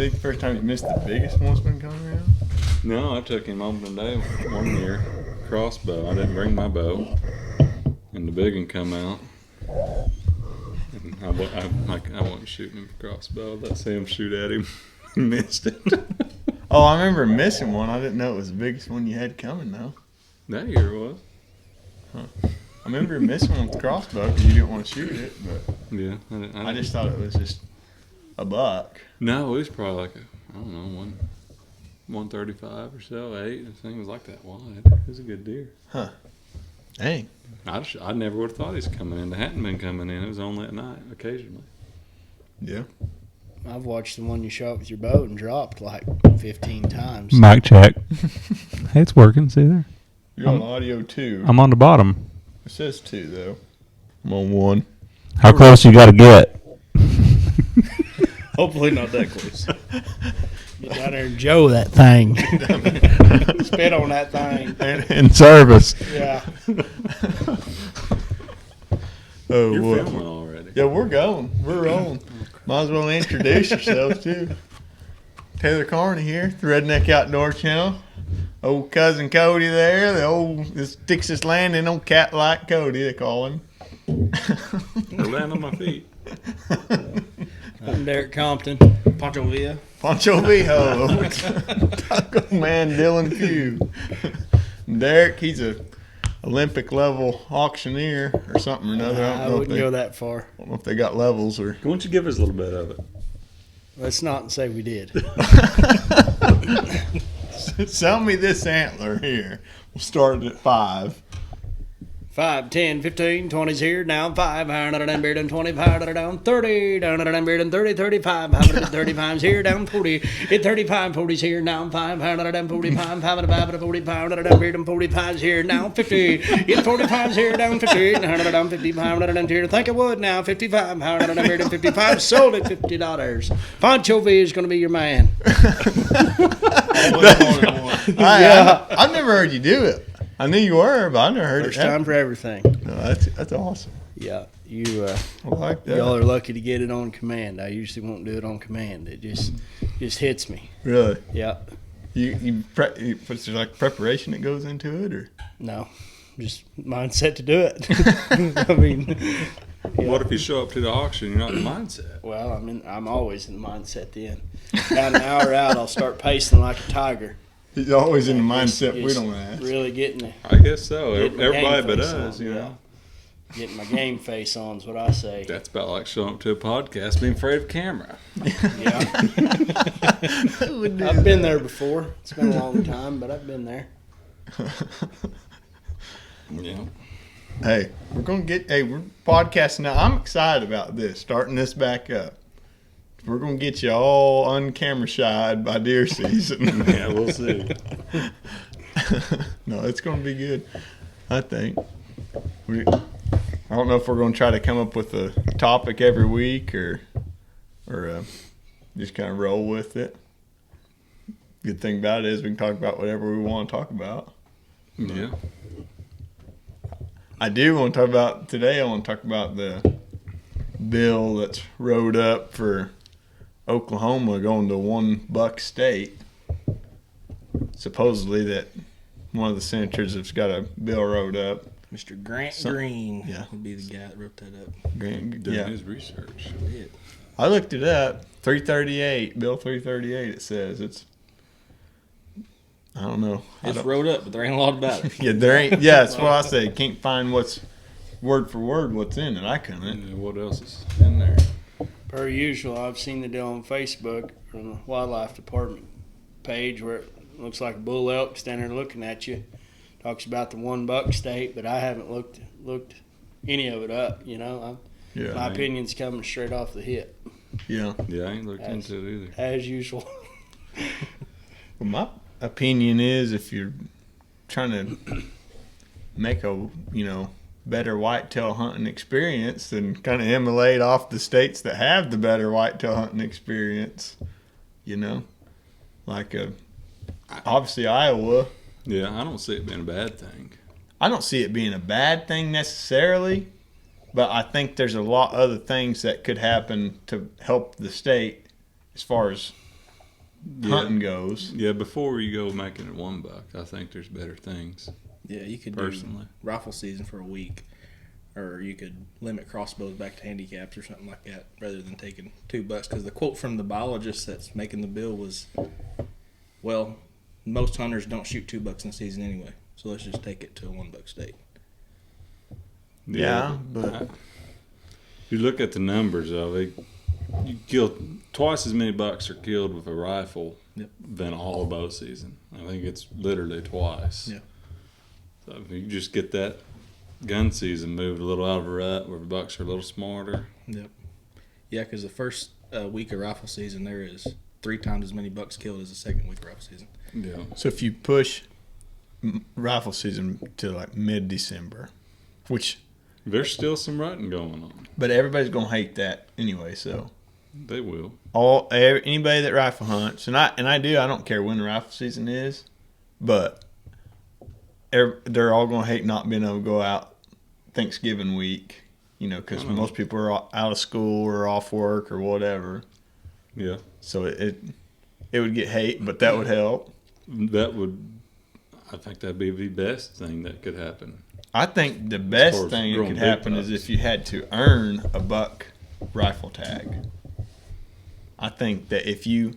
think the first time you missed the biggest one's been coming around? No, I took him opening day 1 year. Crossbow. I didn't bring my bow. And the big one come out. And I wasn't shooting him for crossbow. Let's see him shoot at him. He missed it. Oh, I remember missing one. I didn't know it was the biggest one you had coming, though. That year it was. Huh. I remember missing one with the crossbow because you didn't want to shoot it, but Yeah. I just thought it was just a buck. No, it was probably like I don't know, 135 or so, 8. I think it was like that wide. It was a good deer. Huh. Dang. I never would have thought he was coming in. They hadn't been coming in. It was only at night occasionally. Yeah. I've watched the one you shot with your bow and dropped like 15 times. Mic check. Hey, it's working. See there? You're on audio 2. I'm on the bottom. It says 2, though. I'm on 1. How close you got to get? Hopefully not that close. Get down there and Joe that thing. Spit on that thing. In service. Yeah. Oh, You're boy. filming already. Yeah, we're going. We're rolling. Might as well introduce yourselves, too. Taylor Carney here, the Redneck Outdoor Channel. Old cousin Cody there, this Texas landing on Cat-like Cody, they call him. I land on my feet. I'm Derek Compton. Pancho Villa. Pancho Villa. Taco Man Dylan Pugh. Derek, he's a Olympic level auctioneer or something or another. I wouldn't go that far. I don't know if they got levels or. Why don't you give us a little bit of it? Let's not say we did. Sell me this antler here. We'll start it at 5. 5, 10, 15, 20's here, down 5, down beard and 25, down 30, down beard and 30, 35, 35's here, down 40, hit 35, 40's here, down 5, down 45, 5, 45, down beard and 45's here, down 50, hit 45's here, down 50, down 55, down here, think I would now, 55, down beard and 55, sold at $50. Pancho V is going to be your man. I've never heard you do it. I knew you were, but I never heard First it. time for everything. No, that's awesome. Yeah, you. I like that. Y'all are lucky to get it on command. I usually won't do it on command. It just hits me. Really? Yeah. There's like preparation that goes into it, or No, just mindset to do it. I mean, yeah. What if you show up to the auction and you're not in the mindset? Well, I'm always in the mindset then. About an hour out, I'll start pacing like a tiger. he's always in the mindset Just we don't ask. Really getting the I guess so. Getting the Everybody game but face us, on, you yeah. know. Getting my game face on is what I say. That's about like showing up to a podcast being afraid of camera. Yeah. I've been there before. It's been a long time, but I've been there. Yeah. Hey, we're podcasting now. I'm excited about this, starting this back up. We're going to get you all on-camera shied by deer season. Yeah, we'll see. No, it's going to be good, I think. I don't know if we're going to try to come up with a topic every week or just kind of roll with it. Good thing about it is we can talk about whatever we want to talk about. Yeah. I do want to talk about today. I want to talk about the bill that's rode up for Oklahoma going to $1 state. Supposedly that one of the senators has got a bill rode up. Mr. Grant Green would be the guy that wrote that up. Grant, Doing yeah. his research. Yeah. I looked it up. 338, Bill 338. It says it's. I don't know. It's wrote up, but there ain't a lot about it. Yeah, there ain't. Yeah, that's what I say. Can't find what's word for word what's in it. I couldn't. Yeah, what else is in there? Per usual, I've seen the deal on Facebook from the Wildlife Department page where it looks like a bull elk standing there looking at you. Talks about the $1 state, but I haven't looked any of it up. You know, my opinion's coming straight off the hip. Yeah. Yeah, I ain't looked into it either. As usual. Well, my opinion is if you're trying to make a better whitetail hunting experience, then kind of emulate off the states that have the better whitetail hunting experience. Like obviously Iowa. Yeah, I don't see it being a bad thing. I don't see it being a bad thing necessarily, but I think there's a lot of other things that could happen to help the state as far as hunting goes. Yeah, before you go making it $1, I think there's better things. Yeah, you could Personally. do rifle season for a week, or you could limit crossbows back to handicaps or something like that, rather than taking $2. Because the quote from the biologist that's making the bill was, "Well, most hunters don't shoot $2 in a season anyway, so let's just take it to a $1 state." Yeah, but if you look at the numbers of it, you kill twice as many bucks are killed with a rifle Yep. than all of bow season. I think it's literally twice. Yeah. So if you just get that gun season moved a little out of a rut where the bucks are a little smarter. Yep. Yeah, because the first week of rifle season, there is 3 times as many bucks killed as the second week of rifle season. Yeah. so if you push rifle season to like mid-December, which There's still some rutting going on. but everybody's gonna hate that anyway. So They will. anybody that rifle hunts, and I don't care when the rifle season is, but they're all gonna hate not being able to go out Thanksgiving week, because most people are out of school or off work or whatever. Yeah. So it would get hate, but that would help. I think that'd be the best thing that could happen. I think the far best as thing that growing could big happen is bucks. if you had to earn a buck rifle tag. I think that if you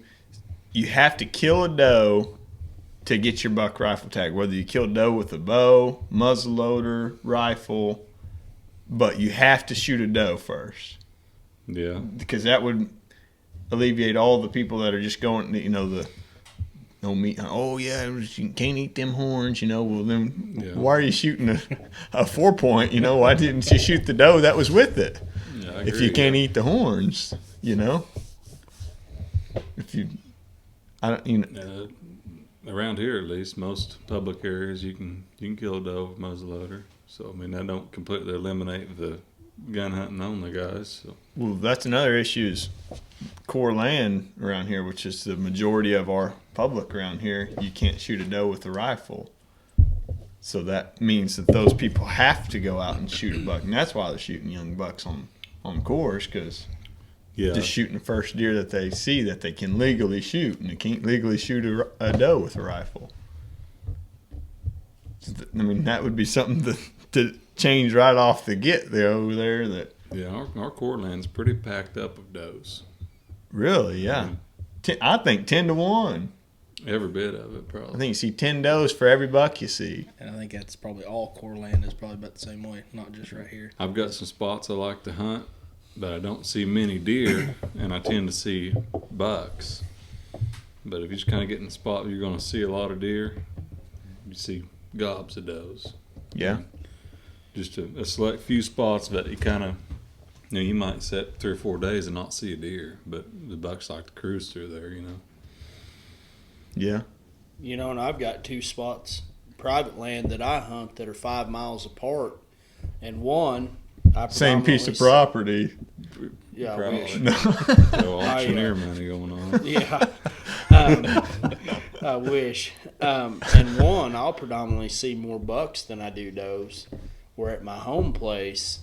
have to kill a doe to get your buck rifle tag, whether you kill a doe with a bow, muzzleloader, rifle, but you have to shoot a doe first, Yeah. because that would alleviate all the people that are just going, the no meat. Oh yeah, you can't eat them horns. Well then, Yeah. why are you shooting a 4-point? Why didn't you shoot the doe that was with it? Yeah, I If agree. you can't eat the horns, if you, I don't, Around here, at least, most public areas, you can kill a doe with muzzleloader. So I mean, that don't completely eliminate the gun hunting only guys. So. well, that's another issue is core land around here, which is the majority of our public around here. You can't shoot a doe with a rifle. So that means that those people have to go out and shoot a buck. And that's why they're shooting young bucks on cores, because Yeah. just shooting the first deer that they see that they can legally shoot, and they can't legally shoot a doe with a rifle. I mean, that would be something to change right off the get there over there. That Yeah, our core land's pretty packed up with does. really, yeah. I think 10 to 1. Every bit of it, probably. I think you see 10 does for every buck you see. And I think that's probably all core land is probably about the same way, not just right here. I've got some spots I like to hunt, but I don't see many deer, and I tend to see bucks. But if you just kind of get in the spot where you're going to see a lot of deer, you see gobs of does. Yeah. Just a select few spots that you kind of, you might set 3 or 4 days and not see a deer, but the bucks like to cruise through there, Yeah. And I've got 2 spots, private land that I hunt that are 5 miles apart, and one I Same piece of predominantly- property. Yeah, I Probably. wish. No auctioneer money going on. Yeah, I wish. And one, I'll predominantly see more bucks than I do does. Where at my home place,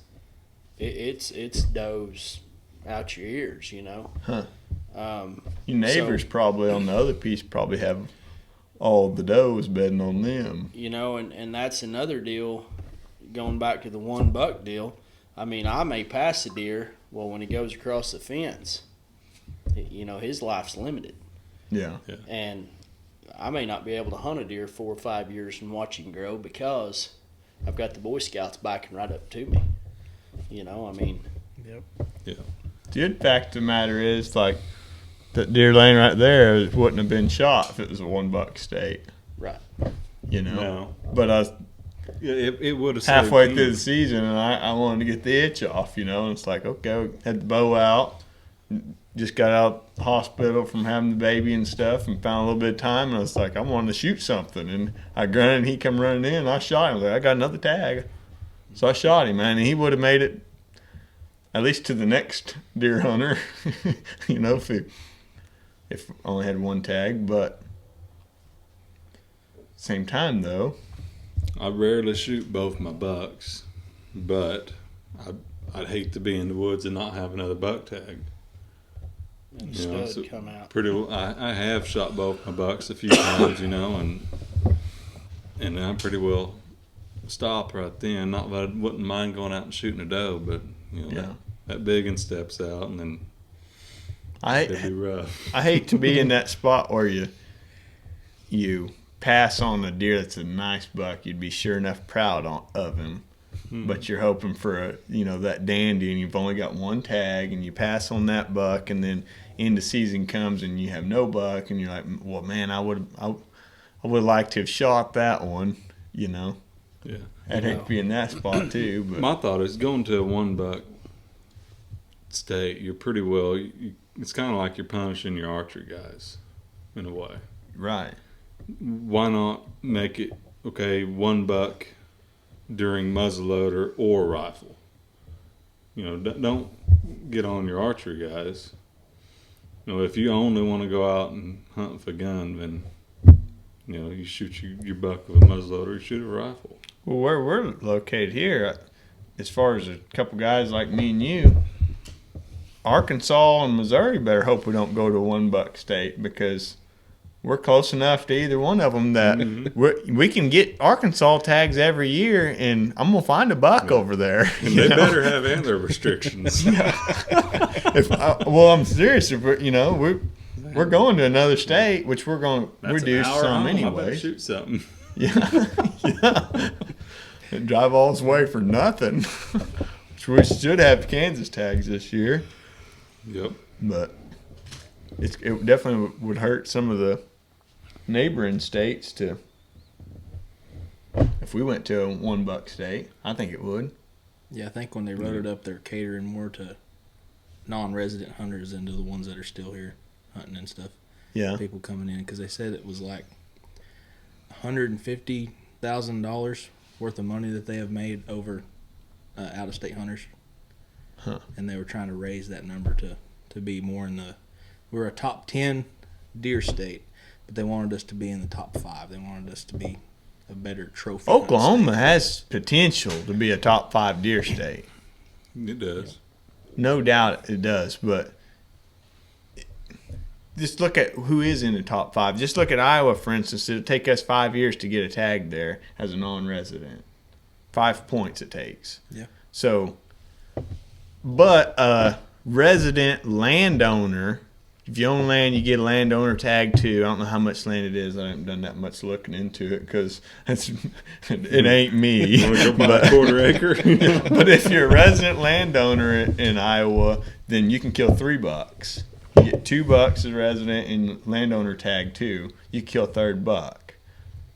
it's does out your ears, Huh. Um, Your neighbors probably on the other piece probably have all the does bedding on them. and that's another deal. Going back to the $1 deal, I mean, I may pass a deer. Well, when he goes across the fence, his life's limited. Yeah. And I may not be able to hunt a deer 4 or 5 years and watch him grow because I've got the Boy Scouts backing right up to me. I mean. Yep. Yeah. The good fact of the matter is, like, that deer laying right there wouldn't have been shot if it was a $1 state. Right. No. But Yeah, it would have halfway through the season, and I wanted to get the itch off, and it's like, okay, we had the bow out, just got out the hospital from having the baby and stuff, and found a little bit of time, and I was like, I wanted to shoot something, and I grunted, and he come running in, and I shot him. I was like, I got another tag. So I shot him, man, and he would have made it at least to the next deer hunter, if I only had one tag, but same time, though, I rarely shoot both my bucks, but I'd hate to be in the woods and not have another buck tag. and You know, stud so come out. pretty. I have shot both my bucks a few times, you know, and I pretty well stop right then. Not that I wouldn't mind going out and shooting a doe, but you know Yeah. that big one steps out, and then it'd be rough. I hate to be in that spot where you pass on a deer that's a nice buck. You'd be sure enough proud of him, but you're hoping for that dandy, and you've only got one tag, and you pass on that buck, and then end of season comes and you have no buck, and you're like, well, man, I would like to have shot that one, you know. Yeah. I'd hate to be in that spot too. But My thought is going to a 1 buck state. You're pretty well. It's kind of like you're punishing your archery guys, in a way. right. Why not make it 1 buck during muzzleloader or rifle? You know, don't get on your archery guys. You know, if you only want to go out and hunt with a gun, then you know you shoot your buck with a muzzleloader, you shoot a rifle. Well, where we're located here, as far as a couple guys like me and you, Arkansas and Missouri better hope we don't go to a 1 buck state, because we're close enough to either one of them that we can get Arkansas tags every year, and I'm gonna find a buck over there. And they better have antler restrictions. Well, I'm serious. If we're going to another state, which we're going to reduce some I anyway. better shoot something. Yeah. And drive all this way for nothing. Which we should have Kansas tags this year, Yep. but it definitely would hurt some of the neighboring states to. If we went to a 1 buck state, I think it would. Yeah, I think when they wrote it up, they're catering more to non-resident hunters than to the ones that are still here hunting and stuff. Yeah. People coming in, because they said it was like $150,000 worth of money that they have made over out-of-state hunters. Huh. And they were trying to raise that number to be more in the. We're a top 10 deer state, but they wanted us to be in the top 5. They wanted us to be a better trophy. hunt Oklahoma state. has potential to be a top 5 deer state. It does. No doubt it does, but just look at who is in the top 5. Just look at Iowa, for instance. It'll take us 5 years to get a tag there as a non-resident. 5 points it takes. Yeah. So, but a resident landowner, if you own land, you get a landowner tag too. I don't know how much land it is. I haven't done that much looking into it because it ain't me. You want to go buy a quarter acre? But if you're a resident landowner in Iowa, then you can kill 3 bucks. You get 2 bucks as a resident and landowner tag 2. You kill a 3rd buck.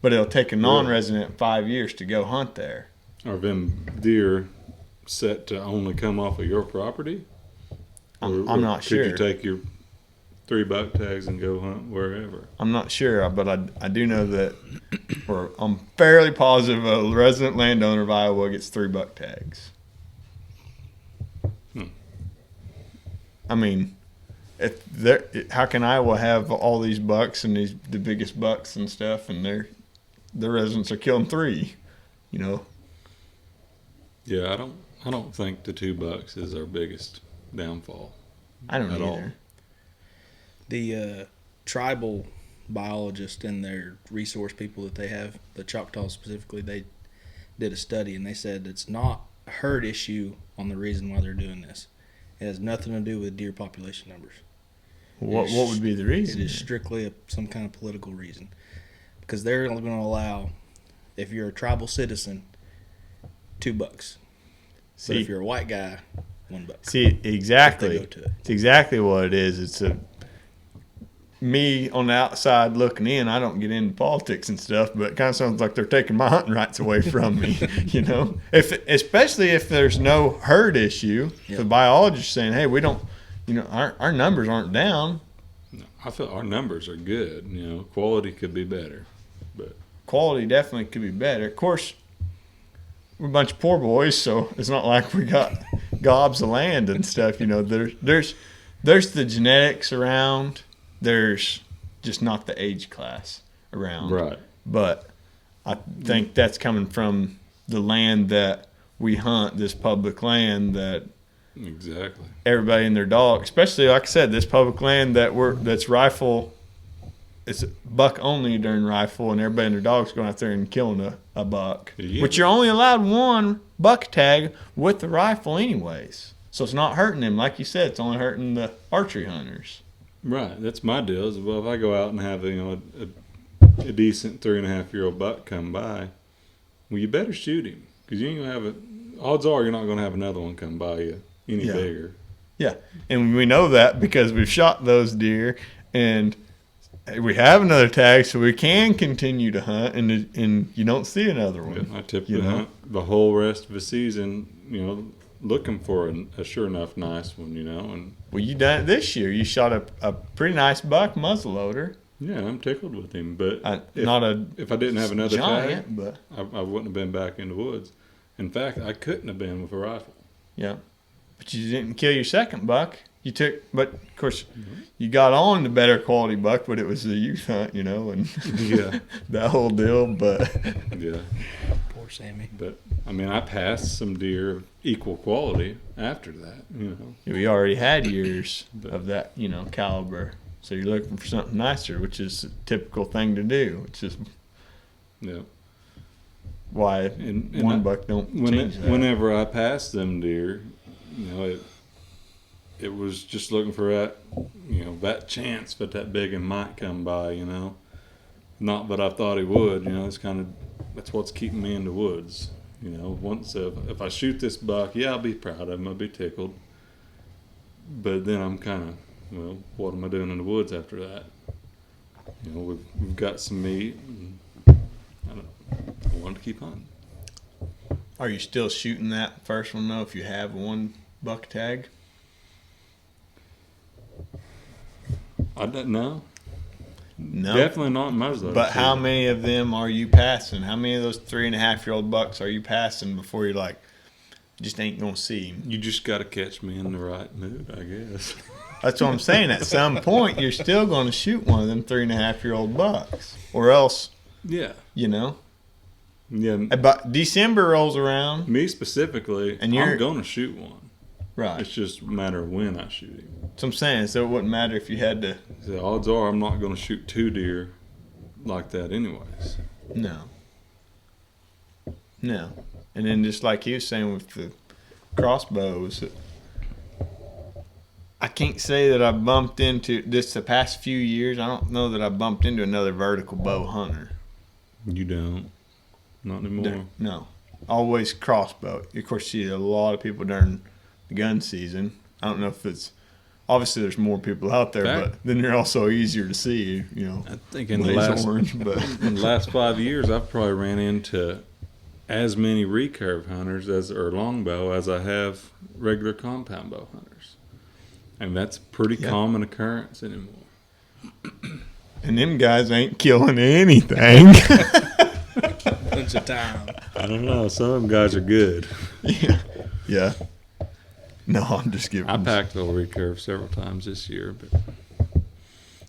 But it'll take a non-resident 5 years to go hunt there. Are them deer set to only come off of your property? I'm Or not could sure. you take your 3 buck tags and go hunt wherever? I'm not sure, but I do know that, or I'm fairly positive a resident landowner of Iowa gets 3 buck tags. I mean, how can Iowa have all these bucks and the biggest bucks and stuff, and their residents are killing 3? You know. Yeah, I don't think the 2 bucks is our biggest downfall. I don't At all. either. The tribal biologists and their resource people that they have, the Choctaws specifically, they did a study and they said it's not a herd issue on the reason why they're doing this. It has nothing to do with deer population numbers. What would be the reason? It is strictly some kind of political reason. Because they're only going to allow, if you're a tribal citizen, 2 bucks. But if you're a white guy, $1. See, exactly. If they go to it. It's exactly what it is. It's me on the outside looking in. I don't get into politics and stuff, but it kind of sounds like they're taking my hunting rights away from me. You know, especially if there's no herd issue. Yep. The biologist saying, "Hey, we don't. You know, our numbers aren't down. No, I feel our numbers are good. You know, quality could be better, but Quality definitely could be better. Of course, we're a bunch of poor boys, so it's not like we got gobs of land and stuff. You know, there's the genetics around. There's just not the age class around. right. But I think that's coming from the land that we hunt, this public land that Exactly. everybody and their dog, especially like I said, this public land that's rifle. It's buck only during rifle, and everybody and their dogs going out there and killing a buck. Yeah. Which you're only allowed one buck tag with the rifle, anyways. So it's not hurting them, like you said. It's only hurting the archery hunters. Right. That's my deal. Is, well, if I go out and have a decent 3.5-year-old buck come by, well, you better shoot him, because you ain't gonna have it. Odds are you're not gonna have another one come by you any bigger. Yeah, and we know that because we've shot those deer, and we have another tag, so we can continue to hunt, and you don't see another one. I typically hunt the whole rest of the season, looking for a sure enough nice one, and Well, you done it this year. You shot a pretty nice buck muzzleloader. yeah, I'm tickled with him. But if I didn't have another giant, tag, but I wouldn't have been back in the woods. In fact, I couldn't have been with a rifle. yeah, but you didn't kill your second buck. But of course, you got on the better quality buck, but it was a youth hunt, and Yeah. that whole deal. But Yeah. Poor Sammy. But I mean, I passed some deer of equal quality after that. we already had years of that, caliber. So you're looking for something nicer, which is a typical thing to do. It's just Yeah. why And one buck don't change that. Whenever I passed them deer, it was just looking for that chance that big one might come by. Not that I thought he would. That's what's keeping me in the woods. Once if I shoot this buck, I'll be proud of him. I'll be tickled. But then I'm kind of, what am I doing in the woods after that? We've got some meat. And I wanted to keep hunting. Are you still shooting that first one though? If you have one buck tag, I don't know. no, Definitely not muzzleloader. But how many of them are you passing? How many of those 3.5-year-old bucks are you passing before you're like, just ain't gonna see him? You just got to catch me in the right mood, I guess. That's what I'm saying. At some point, you're still going to shoot one of them 3.5-year-old bucks, or else, Yeah. Yeah. But December rolls around, me specifically, And you're- I'm going to shoot one. right? It's just a matter of when I shoot him. That's what I'm saying. So it wouldn't matter if you had to. The odds are I'm not going to shoot 2 deer like that anyways. No. And then just like he was saying with the crossbows, I can't say that I've bumped into this the past few years. I don't know that I've bumped into another vertical bow hunter. You don't. Not anymore. No. Always crossbow. Of course, you see a lot of people during the gun season. I don't know if it's obviously there's more people out there, Fact. but then they're also easier to see. I think in the blaze last orange, but in the last 5 years, I've probably ran into as many recurve hunters or longbow as I have regular compound bow hunters, and that's a pretty common occurrence anymore. and them guys ain't killing anything. Bunch of time. I don't know. Some of them guys are good. Yeah. No, I'm just giving. I packed a recurve several times this year, but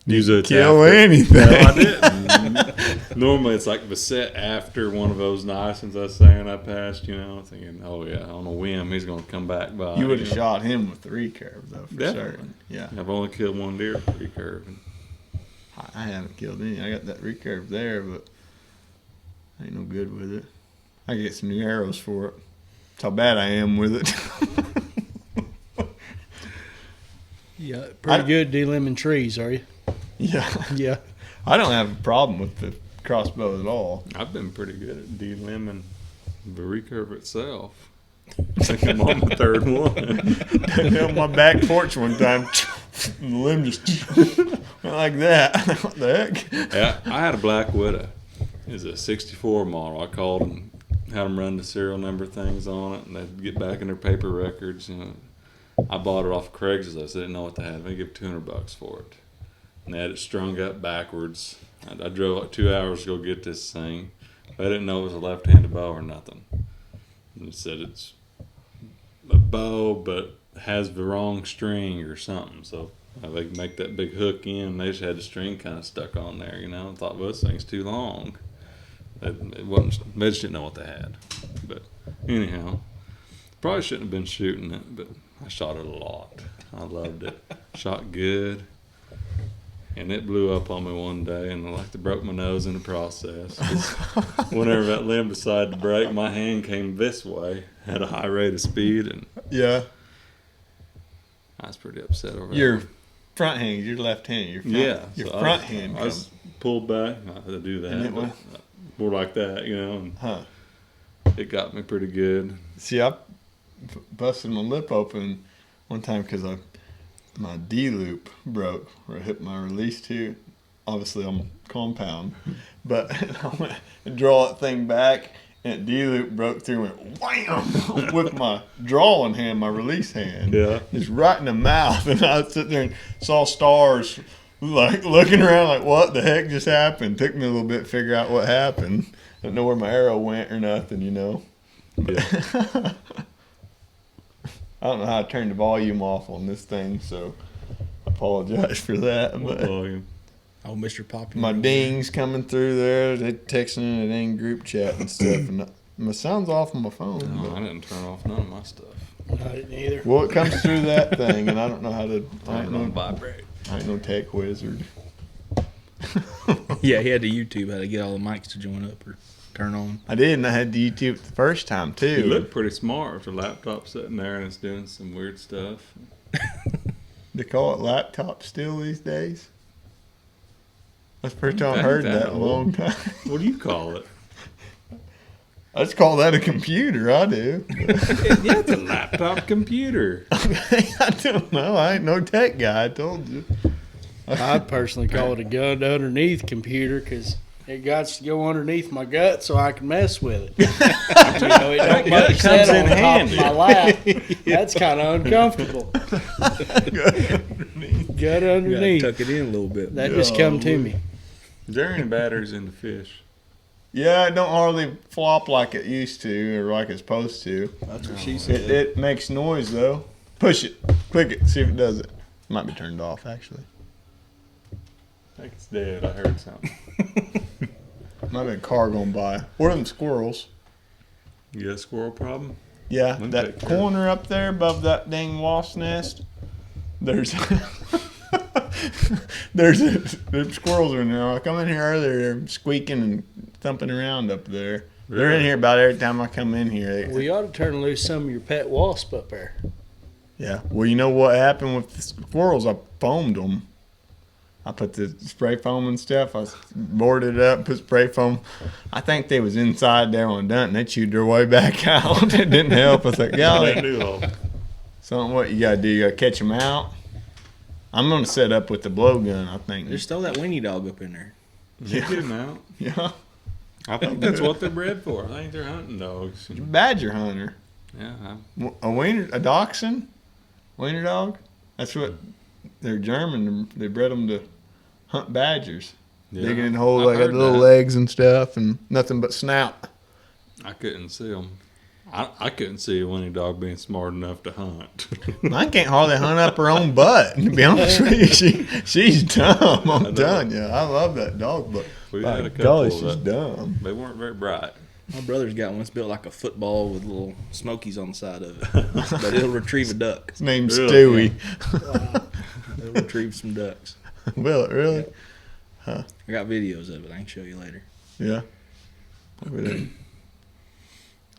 usually it's kill after. anything. No, I didn't. Normally it's like the set after one of those nice ones I was saying I passed, thinking, oh yeah, on a whim he's going to come back by. You would have shot him with the recurve, though, for Definitely. certain. Yeah. I've only killed one deer with recurve. I haven't killed any. I got that recurve there, but I ain't no good with it. I can get some new arrows for it. That's how bad I am with it. Yeah, pretty good de-limbing trees, are you? Yeah. Yeah. I don't have a problem with the crossbow at all. I've been pretty good at de-limbing the recurve itself. I think I'm on the third one. On my back porch one time, the limb just went like that. What the heck? Yeah, I had a Black Widow. It's a 64 model. I called and had them run the serial number things on it, and they'd get back in their paper records. I bought it off Craigslist. I didn't know what they had. They give $200 for it. And they had it strung up backwards. I drove like 2 hours to go get this thing. I didn't know it was a left-handed bow or nothing. And it said it's a bow, but has the wrong string or something. So they could make that big hook in. They just had the string kind of stuck on there, I thought, well, this thing's too long. It wasn't. They just didn't know what they had. But anyhow, probably shouldn't have been shooting it, but I shot it a lot. I loved it. Shot good. And it blew up on me one day, and I like to broke my nose in the process. Whenever that limb decided to break, my hand came this way at a high rate of speed, and Yeah. I was pretty upset over Your that. front hand, your left hand, your front, Yeah, your so front I hand. I was pulled back. I had to do And that, it but went- more like that, and Huh. it got me pretty good. See, I busted my lip open one time because my D loop broke where I hit my release tube. Obviously, I'm compound, but I went to draw that thing back, and D loop broke through and went wham with my drawing hand, my release hand. Yeah. It's right in the mouth, and I was sitting there and saw stars, like looking around, like what the heck just happened. Took me a little bit to figure out what happened. I don't know where my arrow went or nothing, Yeah. I don't know how to turn the volume off on this thing, so I apologize for that. What But volume? Oh, Mr. Popular. my dings coming through there, they texting in a dang group chat and stuff, and my sound's off on my phone. No, but- I didn't turn off none of my stuff. I didn't either. well, it comes through that thing, and I don't know how to. I Turn it on ain't vibrate. no tech wizard. Yeah, he had to YouTube how to get all the mics to join up or turn on. I did, and I had the YouTube the first time too. You look pretty smart with the laptop sitting there and it's doing some weird stuff. They call it laptop still these days. That's the first time I've Ain't heard that that in a old. long time. What do you call it? I just call that a computer. I do. Yeah, it's a laptop computer. I don't know. I ain't no tech guy. I told you. I personally call it a gun underneath computer because it got to go underneath my gut so I can mess with it. You know, it don't That much comes sit in on top handy. of my lap. That's kind of uncomfortable. Gut You underneath. gotta tuck it in a little bit. That just come to me. Is there any batteries in the fish? Yeah, it don't hardly flop like it used to or like it's supposed to. That's what she said. It makes noise though. Push it. Click it. See if it does it. Might be turned off actually. I think it's dead. I heard something. Might be a car going by. Or them squirrels. You got a squirrel problem? Yeah, Wouldn't that take care of corner up there above that dang wasp nest. There's there's squirrels are in there. I come in here earlier, they're squeaking and thumping around up there. They're in Really? here about every time I come in here. We ought to turn loose some of your pet wasp up there. Yeah. Well, you know what happened with the squirrels? I foamed them. I put the spray foam and stuff. I boarded it up, put spray foam. I think they was inside there when done, and they chewed their way back out. It didn't help. I was like, That golly. new hole. Something what you gotta do? You gotta catch them out. I'm gonna set up with the blowgun. I think. Just throw that weenie dog up in there. You get them out. Yeah. I think that's what they're bred for. I think they're hunting dogs. Badger hunter. Yeah, A wiener, a dachshund, wiener dog. That's what they're German. They bred them to hunt badgers. yeah. Digging in holes, I've like got heard little that. legs and stuff, and nothing but snout. I couldn't see them. I couldn't see a winnie dog being smart enough to hunt. Mine can't hardly hunt up her own butt. To be honest with you, she's dumb. I know. I'm telling you, I love that dog, but We by had a couple golly, of she's that. dumb. They weren't very bright. My brother's got one that's built like a football with little smokies on the side of it. But it'll retrieve a duck. His name's Really? Stewie. It'll retrieve some ducks. Will it really? I got videos of it. I can show you later. Yeah.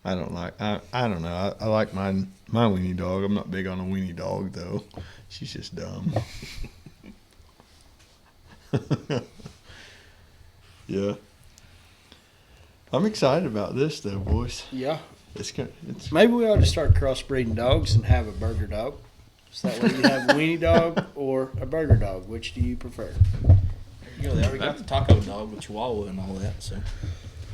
I don't like. I don't know. I like my weenie dog. I'm not big on a weenie dog though. She's just dumb. Yeah. I'm excited about this though, boys. Yeah. It's Maybe we ought to start crossbreeding dogs and have a burger dog. So that way you have a weenie dog or a burger dog. Which do you prefer? You know, they already got the taco dog with Chihuahua and all that. So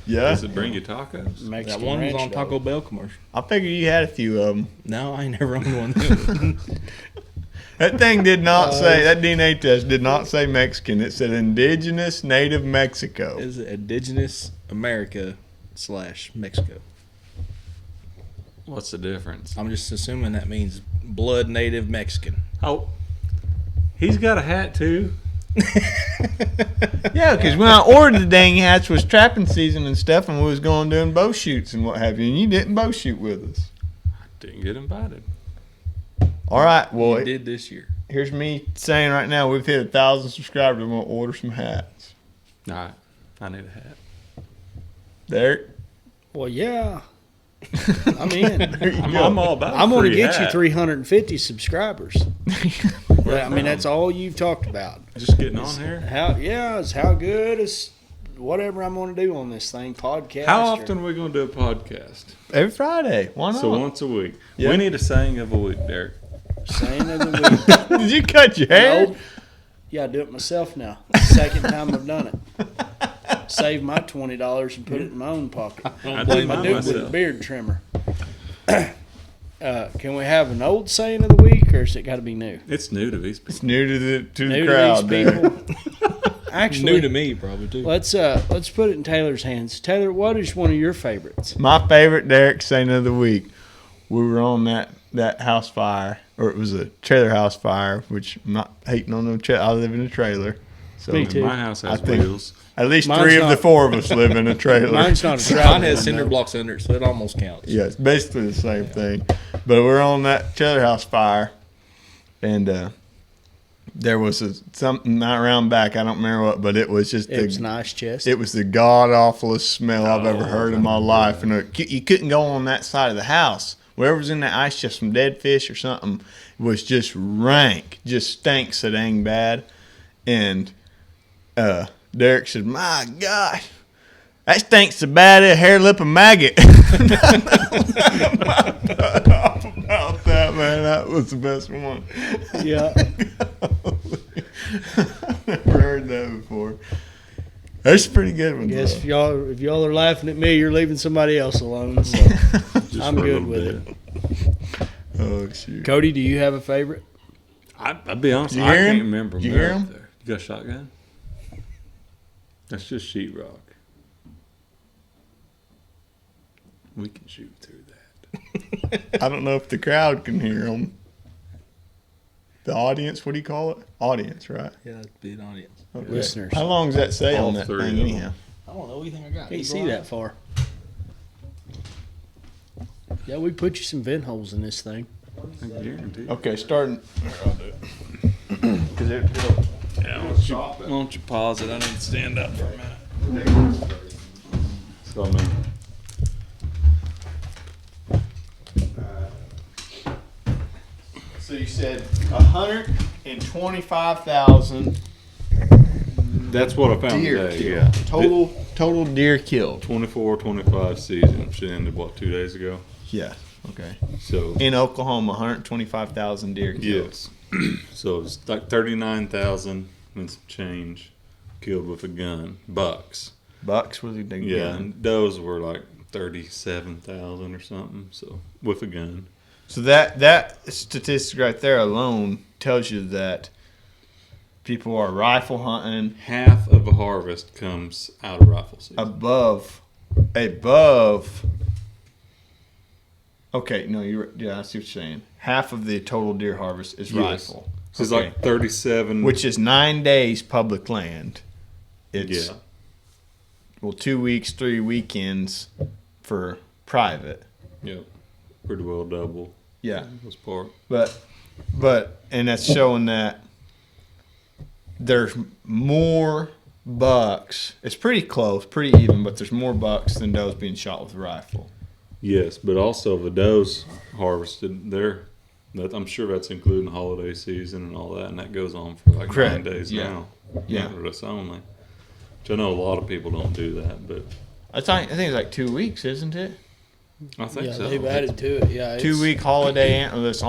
yeah. Does it bring you tacos? that Mexican one was ranch on dog. Taco Bell commercial. I figured you had a few of them. No, I ain't never owned one. That thing did not say, that DNA test did not say Mexican. It said indigenous native Mexico. Is it indigenous America / Mexico? What's the difference? I'm just assuming that means blood native Mexican. Oh, he's got a hat too. Yeah, because when I ordered the dang hats was trapping season and stuff, and we was going doing bow shoots and what have you, and you didn't bow shoot with us. Didn't get invited. All right. Well, You did this year. here's me saying right now we've hit 1,000 subscribers. I'm gonna order some hats. All right. I need a hat. Derek, Well, yeah. I'm in. I'm all about I'm going to free get you hat. 350 subscribers. I mean, that's all you've talked about. Just getting on here. It's how good is whatever I'm going to do on this thing, podcast. How or- often are we going to do a podcast? every Friday. Why not? So once a week. Yeah. We need a saying of a week, Derek. Saying of the week. Did you cut your hair? No. Yeah, I do it myself now. Second time I've done it. Save my $20 and put it in my own pocket. I I do do it mine with a myself. beard trimmer. Can we have an old saying of the week, or has it got to be new? It's new to these people. It's new to the New crowd. to these Derek. people. Actually, New to me, probably too. let's put it in Taylor's hands. Taylor, what is one of your favorites? My favorite Derek saying of the week. We were on that house fire, or it was a trailer house fire, which I'm not hating on no trailer. I live in a trailer. So Me too. My house has I think- wheels. at least Mine's 3 of the not- 4 of us live in a trailer. Mine's not a Mine travel has one, cinder though. blocks under it, so it almost counts. Yeah, it's basically the same thing. But we're on that trailer house fire, and there was something not around back. I don't remember what, but it was just It was nice chest. it was the god awfulest smell I've ever heard in my life. And you couldn't go on that side of the house. Whatever's in that ice chest, some dead fish or something, was just rank, just stank so dang bad. And Derek said, "My gosh, that stinks so bad, a hair lip of maggot." About that, man, that was the best one. yeah. I've never heard that before. That's a pretty good one. Guess though. if y'all are laughing at me, you're leaving somebody else alone. So Just I'm for a good little with bit. Oh shoot! Cody, do you have a favorite? I'll be honest, Did you I hear can't him? remember. Did you them hear up him? there. You got a shotgun? That's just sheetrock. We can shoot through that. I don't know if the crowd can hear them. The audience, what do you call it? Audience, right? Yeah, that'd be an audience. Okay. Listeners. How long does that say All on that three thing of them. anyhow? I don't know anything I got. Can't see that far. Yeah, we put you some vent holes in this thing. I guarantee. Okay, starting. I'll do it. Because it'll. Yeah, why don't you pause it? I need to stand up for a minute. So, I mean, So you said 125,000 that's what I found deer today. killed. Yeah. Total deer killed. 24-25 season. She ended, what, 2 days ago? Yeah. Okay. So, In Oklahoma, 125,000 deer killed. yes. So it's like 39,000 and some change killed with a gun. Bucks. Bucks was a big Yeah, gun. and does were like 37,000 or something. So with a gun. So that statistic right there alone tells you that people are rifle hunting Half of a harvest comes out of rifle season. above. Okay, no, yeah, I see what you're saying. Half of the total deer harvest is Yes. rifle. So it's Okay. like 37. Which is 9 days public land. It's yeah, 2 weeks, 3 weekends for private. yeah, pretty well double. Yeah, Was part. but and that's showing that there's more bucks. It's pretty close, pretty even, but there's more bucks than does being shot with a rifle. Yes, but also the does harvested there. I'm sure that's including holiday season and all that, and that goes on for like Correct. 9 days Yeah. now. Yeah. Antlerless only. Which I know a lot of people don't do that, but I think it's like 2 weeks, isn't it? I think Yeah, so. they've added to it. Yeah, 2 week holiday antlerless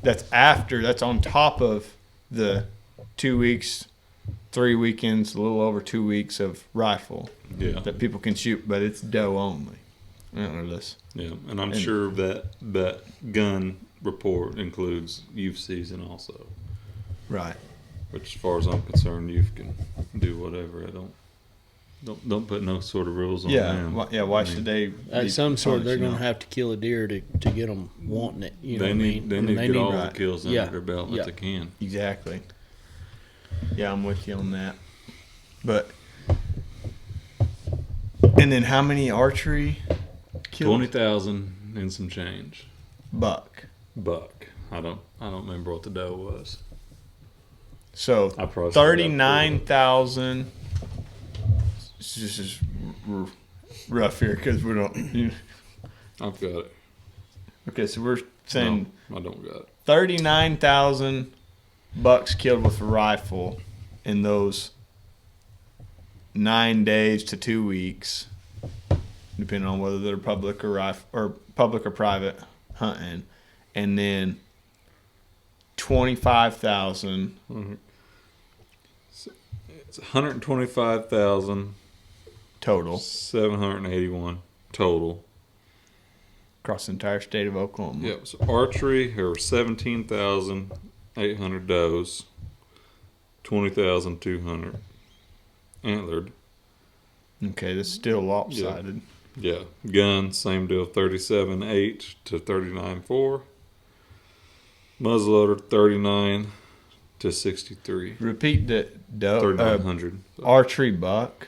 that's on top of the 2 weeks, 3 weekends, a little over 2 weeks of rifle Yeah, that people can shoot, but it's doe only. Antlerless. yeah, and I'm And- sure that gun report includes youth season also. Right. Which, as far as I'm concerned, youth can do whatever. I don't put no sort of rules on Yeah. them. Why should they? At be some sort, punished, they're you going know? to have to kill a deer to get them wanting it. You know They what I need mean? they And need to get all right. the kills under Yeah. their belt Yeah. that they can. Exactly. Yeah, I'm with you on that. But and then how many archery killed? 20,000 and some change. Buck. Buck. I don't remember what the doe was. So I probably 39,000. This is rough here because we don't. I've got it. Okay, so we're saying No, I don't got it. 39,000 bucks killed with a rifle in those 9 days to 2 weeks, depending on whether they're public or private hunting, and then 25,000 It's 125,781 total total. across the entire state of Oklahoma. Yep. So archery, there were 17,800 does, 20,200 antlered. Okay, that's still lopsided. Yeah. Guns, same deal, 37.8 to 39.4. Muzzleloader, 39 to 63. Repeat that. 3,900. Archery buck.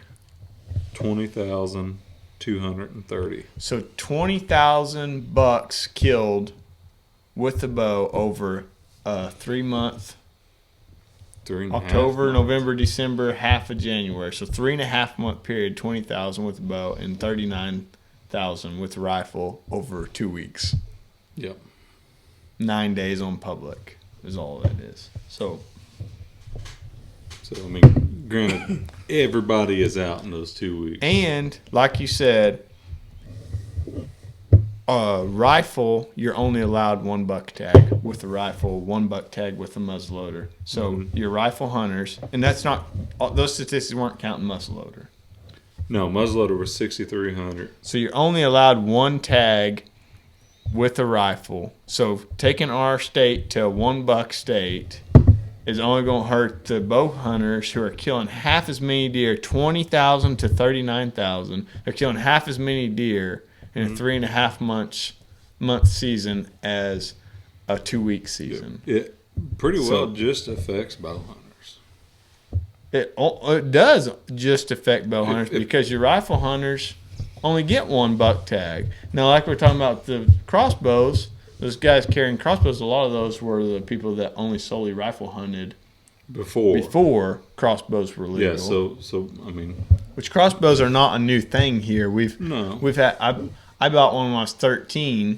20,230. So 20,000 bucks killed with the bow over a 3 month, 3.5 October, months. November, December, half of January. So 3.5 month period, 20,000 with the bow and 39,000 with the rifle over 2 weeks. Yep. 9 days on public is all that is. So So, I mean, granted, everybody is out in those 2 weeks. and like you said, rifle, you're only allowed 1 buck tag with the rifle, 1 buck tag with the muzzleloader. So your rifle hunters, and that's not those statistics weren't counting muzzleloader. No, muzzleloader was 6,300. So you're only allowed 1 tag with a rifle. So taking our state to a 1 buck state is only going to hurt the bow hunters who are killing half as many deer, 20,000 to 39,000. They're killing half as many deer in a 3.5 month season as a 2 week season. It pretty well So- just affects bow hunters. It does just affect bow hunters if- because your rifle hunters only get 1 buck tag. Now, like we're talking about the crossbows, those guys carrying crossbows, a lot of those were the people that only solely rifle hunted before crossbows were legal. Yeah, so I mean, Which crossbows are not a new thing here. We've had I bought one when I was 13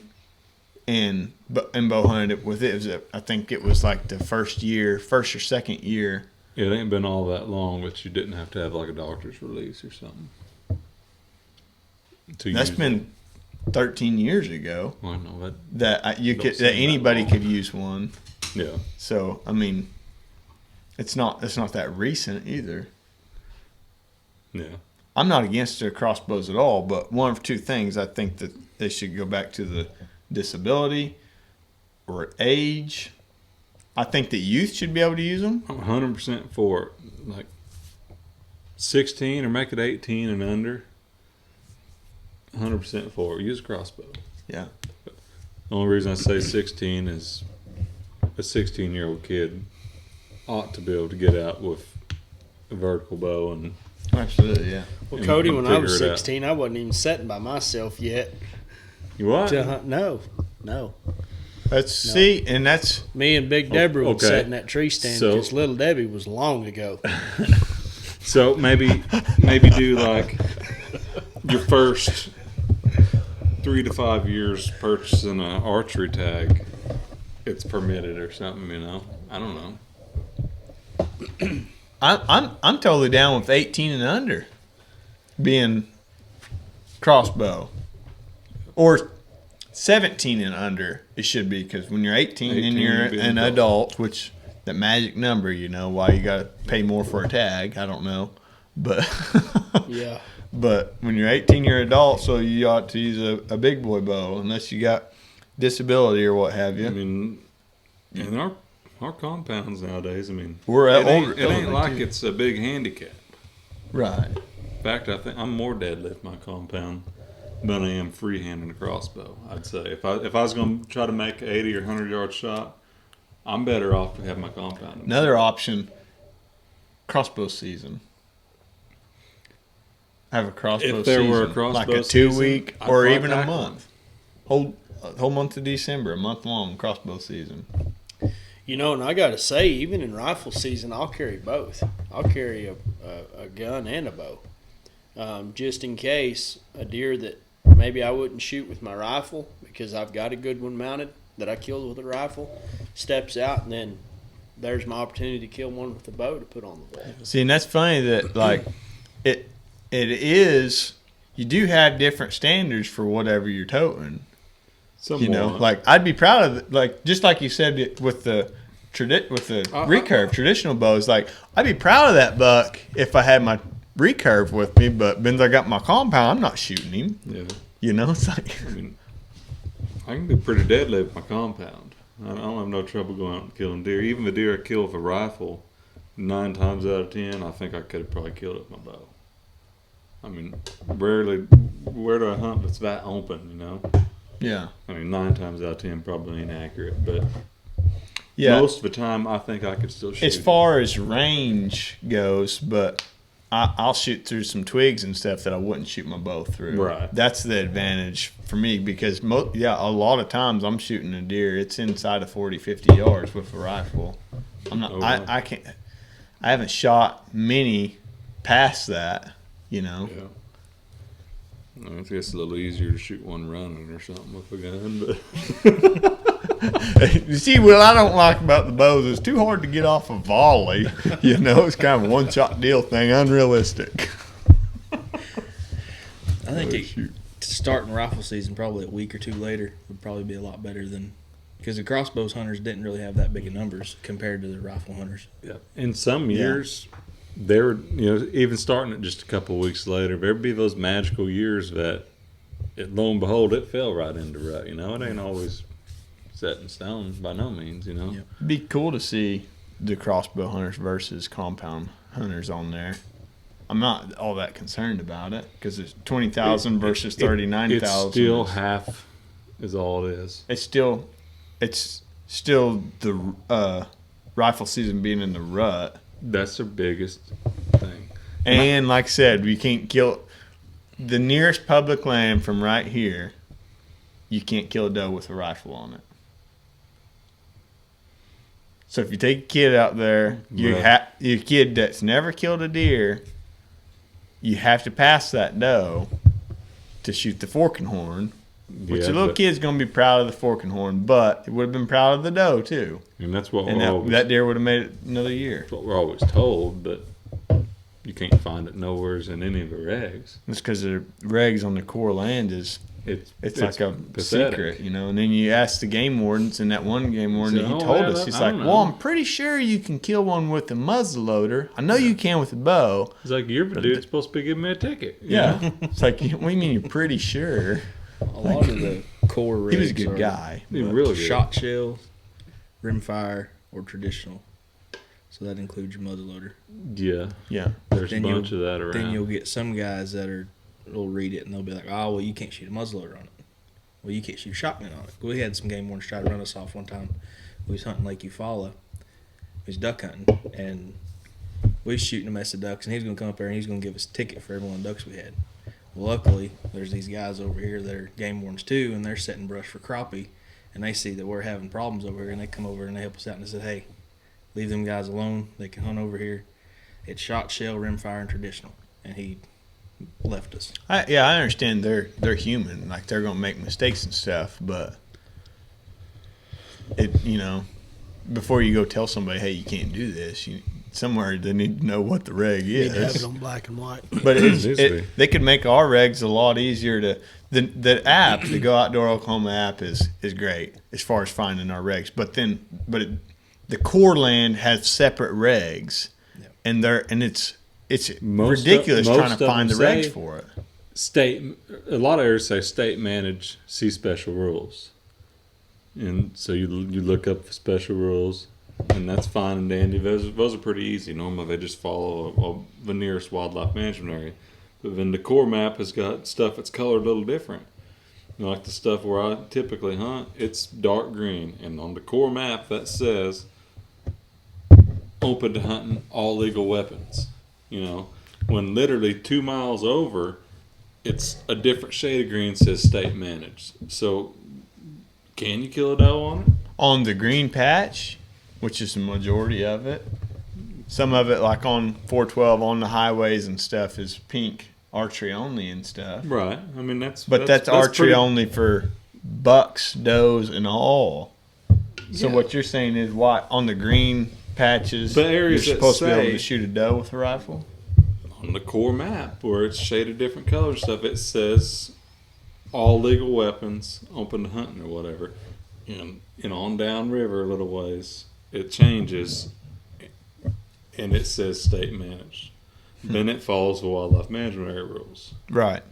and bow hunted it with it. I think it was like the first or second year. it ain't been all that long, but you didn't have to have like a doctor's release or something. That's been 13 years ago. I know That Don't seem that anybody long. could use one. Yeah. So I mean, it's not that recent either. Yeah. I'm not against their crossbows at all, but one of two things I think that they should go back to the disability or age. I think that youth should be able to use them. I'm 100% for it. Like 16 or make it 18 and under. 100% for it. Use a crossbow. Yeah. The only reason I say 16 is a 16-year-old kid ought to be able to get out with a vertical bow and Absolutely, yeah. Well, and Cody, when I was figure it out. 16, I wasn't even sitting by myself yet You what? to hunt. No. See, and that's Me and Big Deborah would okay. sit in that tree stand So- because Little Debbie was long ago. So maybe do like your first 3 to 5 years purchasing an archery tag. It's permitted or something, you know. I don't know. I'm totally down with 18 and under being crossbow, or 17 and under. It should be, because when you're 18 and 18 you're being an adult. adult, which that magic number, why you got to pay more for a tag. I don't know, but Yeah. but when you're 18, you're an adult, so you ought to use a big boy bow unless you got disability or what have you. I mean, in our compounds nowadays, I mean, We're it older. ain't like it's a big handicap. Right. In fact, I think I'm more deadlift my compound than I am freehanding a crossbow. I'd say if I was going to try to make an 80 or 100 yard shot, I'm better off to have my compound. Another option, crossbow season. Have a crossbow If there season, were a crossbow like a season, 2 week I'd or fly even a tackle. month. whole month of December, a month long crossbow season. You know, and I got to say, even in rifle season, I'll carry both. I'll carry a gun and a bow, just in case a deer that maybe I wouldn't shoot with my rifle because I've got a good one mounted that I killed with a rifle steps out, and then there's my opportunity to kill one with a bow to put on the wall. See, and that's funny that like it is. You do have different standards for whatever you're toting. Somewhat. You know, like I'd be proud of it, like just like you said with the recurve traditional bows. Like I'd be proud of that buck if I had my recurve with me, but since I got my compound, I'm not shooting him. Yeah. You know, it's like I mean, I can be pretty deadly with my compound. I don't have no trouble going out and killing deer. Even the deer I kill with a rifle, 9 times out of 10, I think I could have probably killed it with my bow. I mean, rarely, where do I hunt that's that open, you know? yeah. I mean, 9 times out of 10 probably ain't accurate, but Yeah. most of the time I think I could still shoot. As far as range goes, but I'll shoot through some twigs and stuff that I wouldn't shoot my bow through. Right. That's the advantage for me because, a lot of times I'm shooting a deer. It's inside of 40, 50 yards with a rifle. I'm not. Oh, wow. I can't. I haven't shot many past that. You know. Yeah. I guess it's a little easier to shoot one running or something with a gun, but You see, what I don't like about the bows is it's too hard to get off a volley. You know, it's kind of a one-shot deal thing, unrealistic. I think starting rifle season probably a week or two later would probably be a lot better than because the crossbows hunters didn't really have that big of numbers compared to the rifle hunters. yeah. In some years, they were, even starting it just a couple of weeks later, there'd be those magical years that, lo and behold, it fell right into rut. You know, it ain't always set in stone by no means. You know, Yep. It'd be cool to see the crossbow hunters versus compound hunters on there. I'm not all that concerned about it because it's 20,000 versus 39,000. It's still half is all it is. It's still the rifle season being in the rut. That's the biggest thing. And like I said, we can't kill the nearest public land from right here. You can't kill a doe with a rifle on it. So if you take a kid out there, Right. your kid that's never killed a deer, you have to pass that doe to shoot the forking horn. Which the little kid's gonna be proud of the forking horn, but it would have been proud of the doe too. and that's what And we're always, that deer would have made it another year. that's what we're always told, but you can't find it nowhere in any of the regs. That's because the regs on the core land it's like a pathetic. secret, you know. And then you ask the game wardens, and that one game warden, He said, he "Oh, told yeah, us, that- he's I like, don't "Well, know." I'm pretty sure you can kill one with a muzzle loader. I know you can with a bow." It's like, you're the dude supposed to be giving me a ticket. you Yeah, know? it's like, what do you mean you're pretty sure? A lot of the core rigs He was a good are guy. He but- really good. shot shell, rimfire, or traditional. So that includes your muzzleloader. Yeah, Yeah, there's Then a bunch of that around. Then you'll get some guys will read it and they'll be like, "Oh, well, you can't shoot a muzzleloader on it. Well, you can't shoot a shotgun on it." We had some game wardens try to run us off one time. We was hunting Lake Eufaula. We was duck hunting, and we was shooting a mess of ducks, and he was going to come up there and he was going to give us a ticket for every one of the ducks we had. Well, luckily, there's these guys over here that are game wardens too, and they're setting brush for crappie, and they see that we're having problems over here, and they come over and they help us out, and they said, "Hey, leave them guys alone. They can hunt over here. It's shot, shell, rimfire, and traditional." And he left us. I understand they're human, like they're gonna make mistakes and stuff, but before you go tell somebody, "Hey, you can't do this," somewhere they need to know what the reg Need to have it is. on black and white. But Needs to be. they could make our regs a lot easier to. The app, the Go Outdoor Oklahoma app, is great as far as finding our regs. But the core land has separate regs, Yep. and it's Most ridiculous of- trying most to of find the them regs say- for it. A lot of areas say state managed, see special rules. And so you look up the special rules, and that's fine and dandy. Those are pretty easy. Normally they just follow the nearest wildlife management area. But then the core map has got stuff that's colored a little different. Like the stuff where I typically hunt, it's dark green. And on the core map that says open to hunting all legal weapons. When literally 2 miles over, it's a different shade of green, says state managed. So can you kill a doe on it? On the green patch, which is the majority of it, some of it, like on 412 on the highways and stuff, is pink archery only and stuff. Right. I mean, that's archery pretty, only for bucks, does, and all. So Yeah. what you're saying is what on the green patches, But areas you're that supposed to be able say- to shoot a doe with a rifle? on the core map where it's shaded different color stuff. It says all legal weapons open to hunting or whatever. And on down river a little ways, it changes, and it says state managed. Then it follows the wildlife management area rules. Right.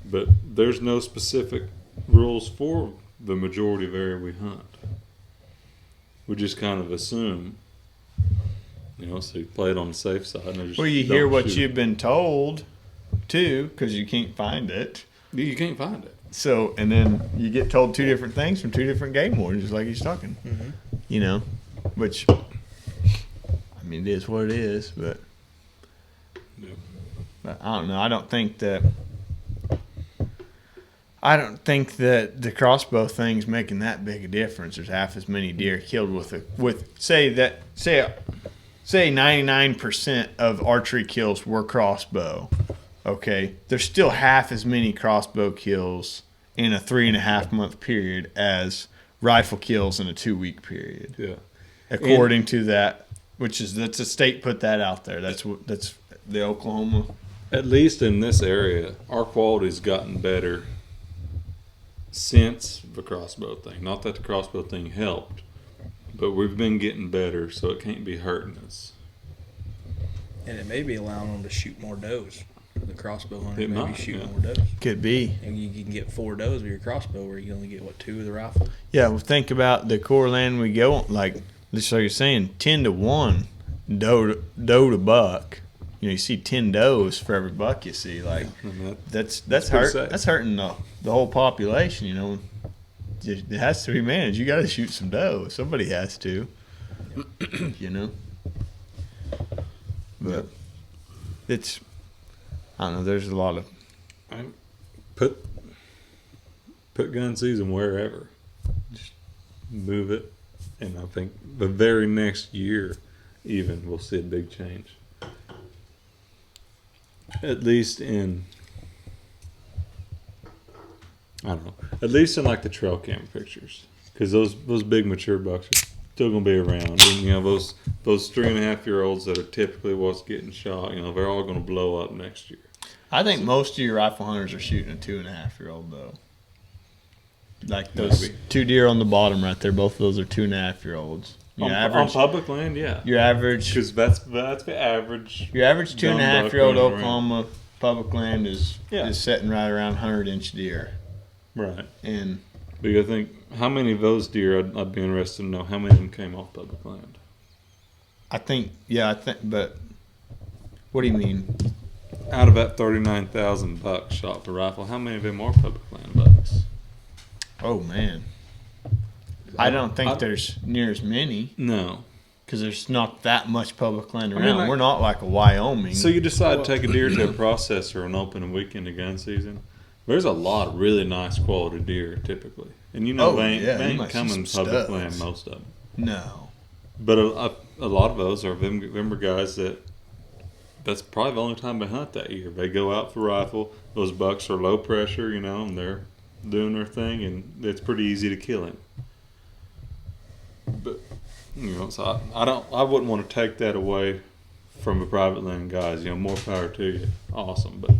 But there's no specific rules for the majority of area we hunt. We just kind of assume, so you play it on the safe side. And just Well, you don't hear what shoot. you've been told, too, because you can't find it. You can't find it. So, and then you get told two different things from two different game wardens, just like he's talking. Mm-hmm. Which, I mean, it is what it is, but, Yeah. but I don't know. I don't think that the crossbow thing's making that big a difference. There's half as many deer killed with say 99% of archery kills were crossbow. Okay, there's still half as many crossbow kills in a 3.5 month period as rifle kills in a 2-week period. Yeah. According to that, that's a state put that out there. That's the Oklahoma. At least in this area, our quality's gotten better since the crossbow thing. Not that the crossbow thing helped, but we've been getting better, so it can't be hurting us. And it may be allowing them to shoot more does. The crossbow hunter It may be might, shooting yeah. more does. Could be. And you can get 4 does with your crossbow, where you only get 2 with the rifle. Yeah, well, think about the core land we go on. Like, so you're saying 10-1 doe to buck. You see 10 does for every buck you see. Like, And that's pretty safe. That's hurting the whole population. It has to be managed. You got to shoot some doe. Somebody has to. But it's, I don't know. There's a lot of put gun season wherever. Just move it, and I think the very next year, even we'll see a big change. At least in, I don't know. At least in like the trail cam pictures, because those big mature bucks are still gonna be around. And those 3.5-year-olds that are typically what's getting shot, they're all gonna blow up next year. I think most of your rifle hunters are shooting a 2.5-year-old though. Like those Maybe. 2 deer on the bottom right there, both of those are 2.5-year-olds. On public land, yeah. Your average Because that's the average. Your average Dumb 2.5-year-old buck running Oklahoma public land is setting right around 100-inch deer. Right. And But you gotta think, how many of those deer, I'd be interested to know how many of them came off public land. but what do you mean? Out of that 39,000 bucks shot for rifle, how many of them are public land bucks? Oh, man. I don't think there's near as many No. because there's not that much public land mean, around. like- We're not like a Wyoming. So you decide to take a deer to a processor and open a weekend of gun season. There's a lot of really nice quality deer typically. And Oh, they ain't, yeah, they you ain't might see coming some public studs. land, most of them. No. But a lot of those are them are guys that's probably the only time they hunt that year. They go out for rifle. Those bucks are low pressure, and they're doing their thing, and it's pretty easy to kill him. But so I wouldn't want to take that away from the private land guys. More power to you, awesome. But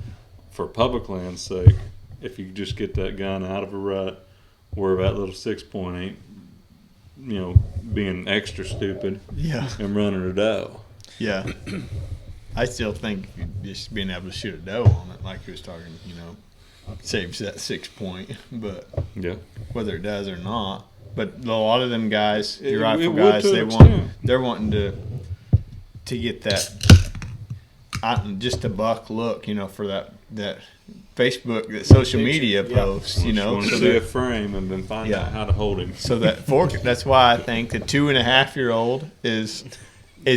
for public land's sake, if you just get that gun out of a rut, where that little 6-point ain't, being extra stupid Yeah. and running a doe. Yeah. I still think just being able to shoot a doe on it, like you was talking, saves that 6-point. But Yeah. whether it does or not. But a lot of them guys, your It rifle would guys, to an extent. they're wanting to get that just a buck look, for that Facebook, that social media post, Want to so see a that, frame and then find Yeah. out how to hold him. so that that's why I think the 2.5-year-old is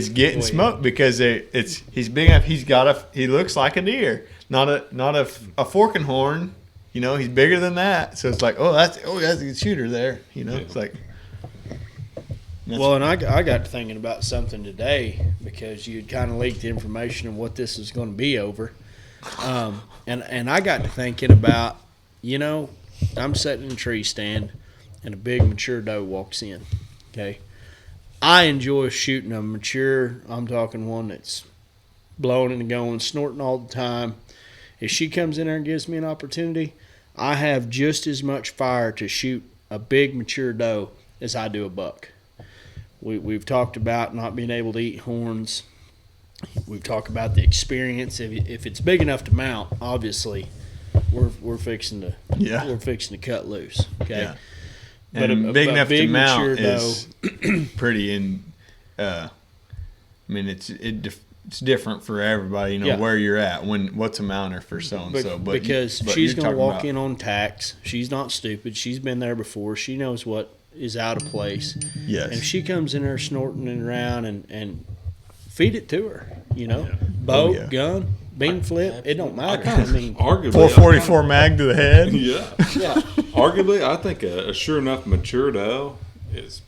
getting smoked because he's big enough. He looks like a deer. not a forking horn. You know, he's bigger than that. So it's like, that's a good shooter there. You know, it's like. Well, and I got to thinking about something today because you had kind of leaked the information of what this is going to be over. And I got to thinking about, you know, I'm sitting in a tree stand and a big mature doe walks in. Okay. I enjoy shooting a mature, I'm talking one that's blowing and going, snorting all the time. If she comes in there and gives me an opportunity, I have just as much fire to shoot a big mature doe as I do a buck. We've talked about not being able to eat horns. We've talked about the experience. If it's big enough to mount, obviously, we're fixing to cut loose. Okay, Yeah. And big enough to mount is pretty I mean, it's different for everybody. You know where you're at. What's a mounter for so and so. But because she's gonna walk in on tacks. She's not stupid. She's been there before. She knows what is out of place. Yes. And if she comes in there snorting and around and feed it to her, you know, bow, gun, bean flip, it don't matter. I mean, arguably, 444 mag to the head. Yeah. Arguably, I think a sure enough mature doe is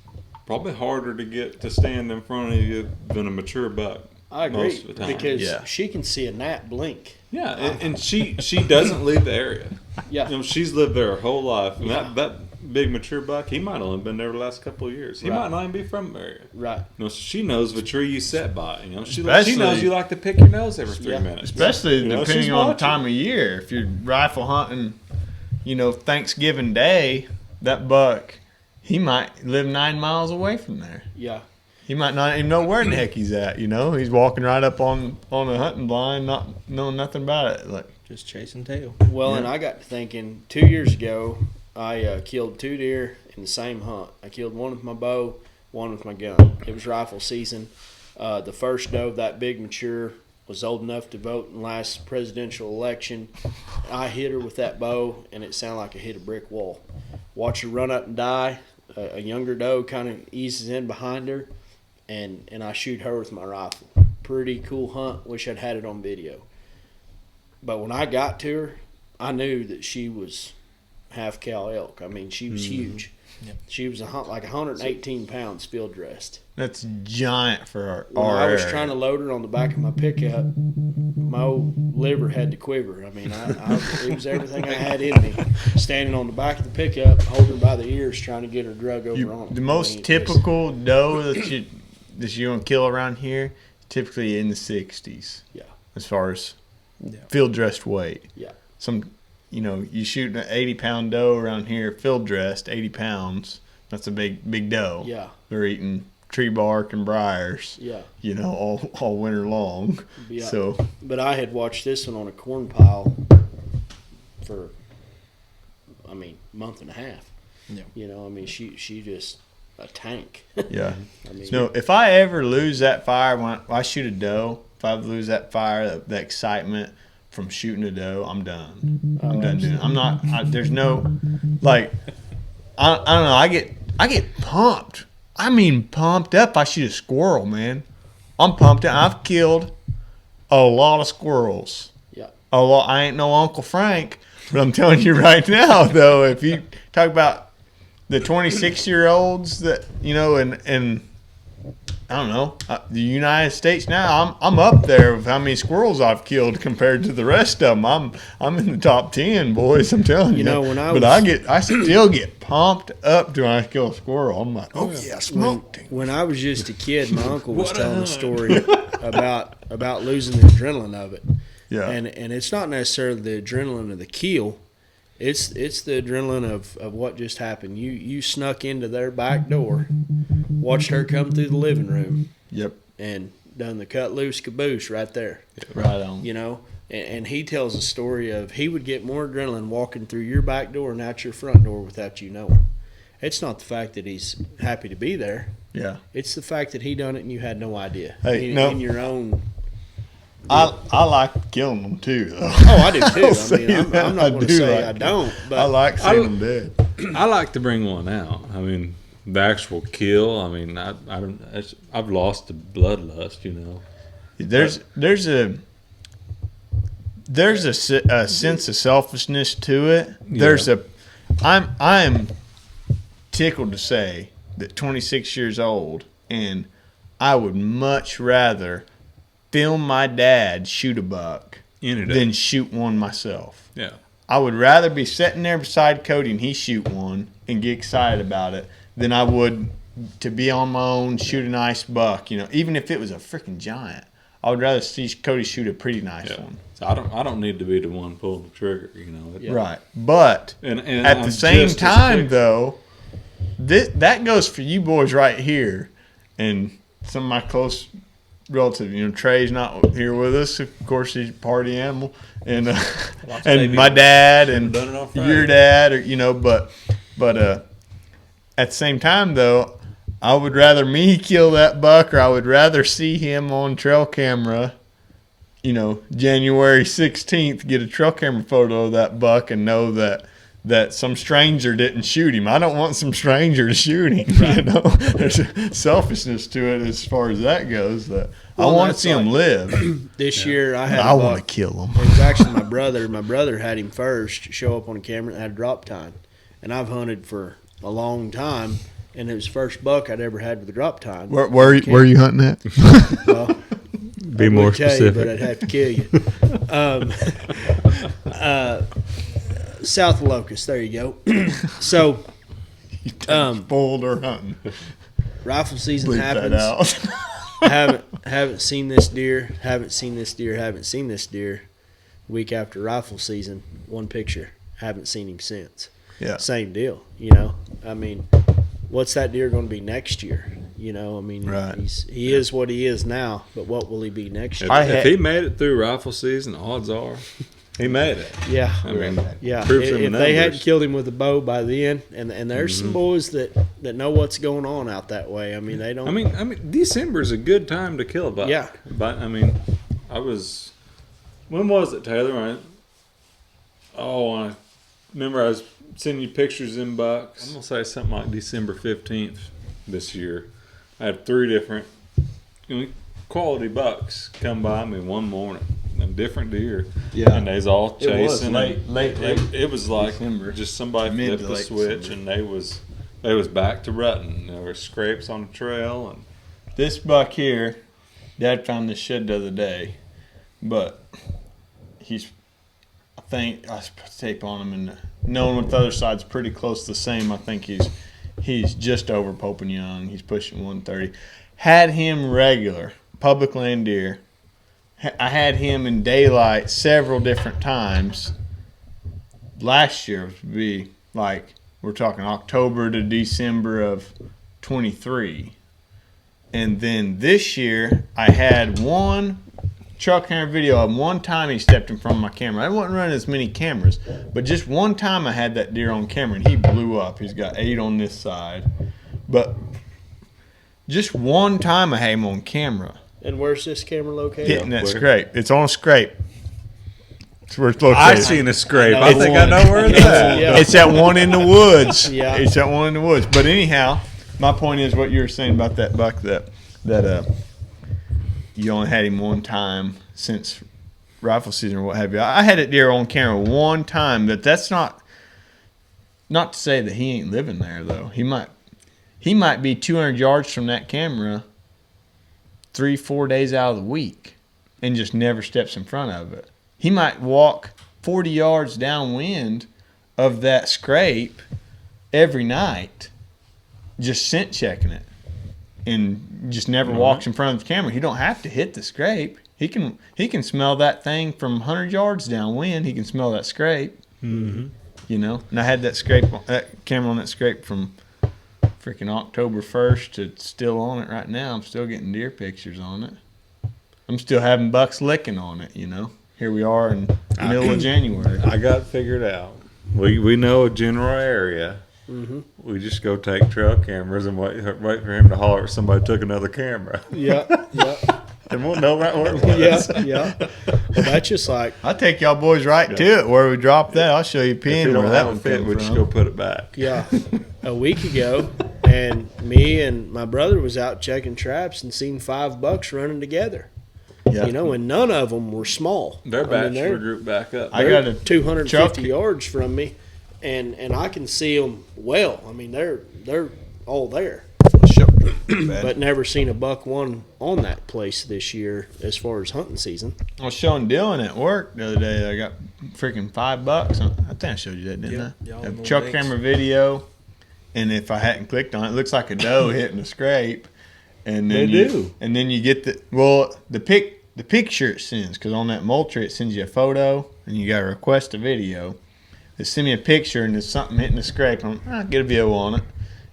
probably harder to get to stand in front of you than a mature buck. I agree most of the time. because she can see a gnat blink. Yeah, and she doesn't leave the area. Yeah. You know, she's lived there her whole life. And that big mature buck, he might have only been there the last couple of years. He might not even be from the area. Right. You know, she knows the tree you set by. You know, she Especially- knows you like to pick your nose every 3 minutes. Especially You know, depending she's on the watching. time of year. If you're rifle hunting, you know, Thanksgiving Day, that buck, he might live 9 miles away from there. Yeah. He might not even know where the heck he's at. You know, he's walking right up on a hunting blind, not knowing nothing about it. Like, Just chasing tail. Well, and I got to thinking 2 years ago, I killed 2 deer in the same hunt. I killed one with my bow, one with my gun. It was rifle season. The first doe, that big mature, was old enough to vote in the last presidential election. I hit her with that bow, and it sounded like I hit a brick wall. Watch her run up and die. A younger doe kind of eases in behind her, and I shoot her with my rifle. Pretty cool hunt. Wish I'd had it on video. But when I got to her, I knew that she was half cow elk. I mean, she was huge. Yep. She was like 118 pounds field dressed. that's giant for When our I was area. trying to load her on the back of my pickup, my old liver had to quiver. I mean, it was everything I had in me. Standing on the back of the pickup, holding her by the ears, trying to get her drug over on. The most typical doe that you gonna kill around here, typically in the 60s. Yeah. As far as field dressed weight. Yeah. You shoot an 80-pound doe around here, field dressed, 80 pounds. That's a big doe. Yeah. They're eating tree bark and briars. Yeah. You know, all winter long. Yeah. So. But I had watched this one on a corn pile for, month and a half. Yeah. You know, I mean, she just a tank. Yeah. I mean, No, if I ever lose that fire when I shoot a doe, if I lose that fire, the excitement from shooting a doe, I'm done. I'm done doing it. I'm not. There's no, like, I don't know. I get pumped. I mean, pumped up. I shoot a squirrel, man. I'm pumped up. I've killed a lot of squirrels. Yeah. A lot. I ain't no Uncle Frank, but I'm telling you right now, though, if you talk about the 26-year-olds that and I don't know, the United States now, I'm up there with how many squirrels I've killed compared to the rest of them. I'm in the top 10, boys. I'm telling you. You know, when I still get pumped up when I kill a squirrel. I'm like, oh yeah, smoked him. When I was just a kid, my uncle was telling a story about losing the adrenaline of it. Yeah. And it's not necessarily the adrenaline of the kill. It's the adrenaline of what just happened. You snuck into their back door, watched her come through the living room, Yep. and done the cut loose caboose right there. Right on. You know, and he tells a story of he would get more adrenaline walking through your back door and out your front door without you knowing. It's not the fact that he's happy to be there. Yeah. It's the fact that he done it and you had no idea. Hey, in your own. I like killing them too, though. Oh, I do too. I'll I say mean, I'm that. not going to do say like I it. don't, but I like seeing them dead. I like to bring one out. I mean, the actual kill. I mean, I've lost the bloodlust. You know. There's there's a sense of selfishness to it. There's I'm tickled to say that 26 years old, and I would much rather film my dad shoot a buck than shoot one myself. Yeah. I would rather be sitting there beside Cody and he shoot one and get excited about it than I would to be on my own, shoot a nice buck. Even if it was a freaking giant, I would rather see Cody shoot a pretty nice one. So I don't need to be the one pulling the trigger. Right. But And at the same time, though, that goes for you boys right here, and some of my close relatives. Trey's not here with us. Of course, he's a party animal, and my dad and your dad, but at the same time, though, I would rather me kill that buck, or I would rather see him on trail camera. January 16th, get a trail camera photo of that buck and know that some stranger didn't shoot him. I don't want some stranger to shoot him. Right. There's a selfishness to it as far as that goes. That I want to see him live. This year I want to kill him. It was actually my brother. My brother had him first show up on a camera and had drop time. And I've hunted for a long time, and it was the first buck I'd ever had with a drop time. Where you hunting at? Well, Be more specific. But I'd have to kill you. South of Locust. There you go. So, Boulder hunting. rifle season Bleep happens. that out. haven't seen this deer. Haven't seen this deer. Haven't seen this deer. Week after rifle season, one picture. Haven't seen him since. Yeah. Same deal. I mean, what's that deer going to be next year? Right. He is what he is now, but what will he be next year? If he made it through rifle season, odds are he made it. Yeah. I mean, Yeah. proof's in the If they hadn't numbers. killed him with a bow by then, and there's some boys that know what's going on out that way. I mean, they don't. I mean, December's a good time to kill a buck. Yeah. But when was it, Taylor? I remember I was sending you pictures in bucks. I'm gonna say something like December 15th this year. I had 3 different quality bucks come by me one morning. Them different deer. Yeah. And they was all It was chasing. late It was like December. just somebody Mid flipped to the late switch, December. and they was back to rutting. There were scrapes on the trail, and This buck here, Dad found this shed the other day, but I think I put tape on him, and knowing what the other side's pretty close to the same, I think he's just over Pope and Young. He's pushing 130. Had him regular public land deer. I had him in daylight several different times. Last year would be like, we're talking October to December of 23. And then this year, I had one trail camera video of one time he stepped in front of my camera. I wasn't running as many cameras, but just one time I had that deer on camera, and he blew up. He's got 8 on this side. But just one time I had him on camera. And where's this camera located? Hitting that scrape. It's on a scrape. It's where it's located. I seen a scrape. I I know think one. I know where it's at. Yeah. It's that one in the woods. Yeah. It's that one in the woods. But anyhow, my point is what you were saying about that buck that you only had him one time since rifle season or what have you. I had that deer on camera one time, but that's not to say that he ain't living there though. He might be 200 yards from that camera 3-4 days out of the week and just never steps in front of it. He might walk 40 yards downwind of that scrape every night, just scent checking it, and just never walks in front of the camera. He don't have to hit the scrape. He can smell that thing from 100 yards downwind. He can smell that scrape. Mm-hmm. And I had that camera on that scrape from freaking October 1st to still on it right now. I'm still getting deer pictures on it. I'm still having bucks licking on it. Here we are in the middle of January. I got it figured out. We know a general area. Mm-hmm. We just go take trail cameras and wait for him to holler if somebody took another camera. Yeah, yeah, And we'll know right where it was. yeah. Well, that's just like I'll take y'all boys right to it where we dropped that. I'll show you a If pin it where don't that have one a fit, came we from. just go put it back. a week ago, and me and my brother was out checking traps and seen 5 bucks running together. Yeah. You know, and none of them were small. Their I mean, bachelor group back up. I got a 250 Chuck- yards from me, and I can see them well. I mean, they're all there, but never seen a buck one on that place this year as far as hunting season. I was showing Dylan at work the other day. I got freaking $5. I think I showed you that, didn't Yeah, I? all A them chuck little camera video, and if I hadn't clicked on it, it looks like a doe hitting a scrape. And then They do. And then you get the picture it sends, because on that Moultrie it sends you a photo, and you got to request a video. They send me a picture, and there's something hitting the scrape. I'll get a video on it,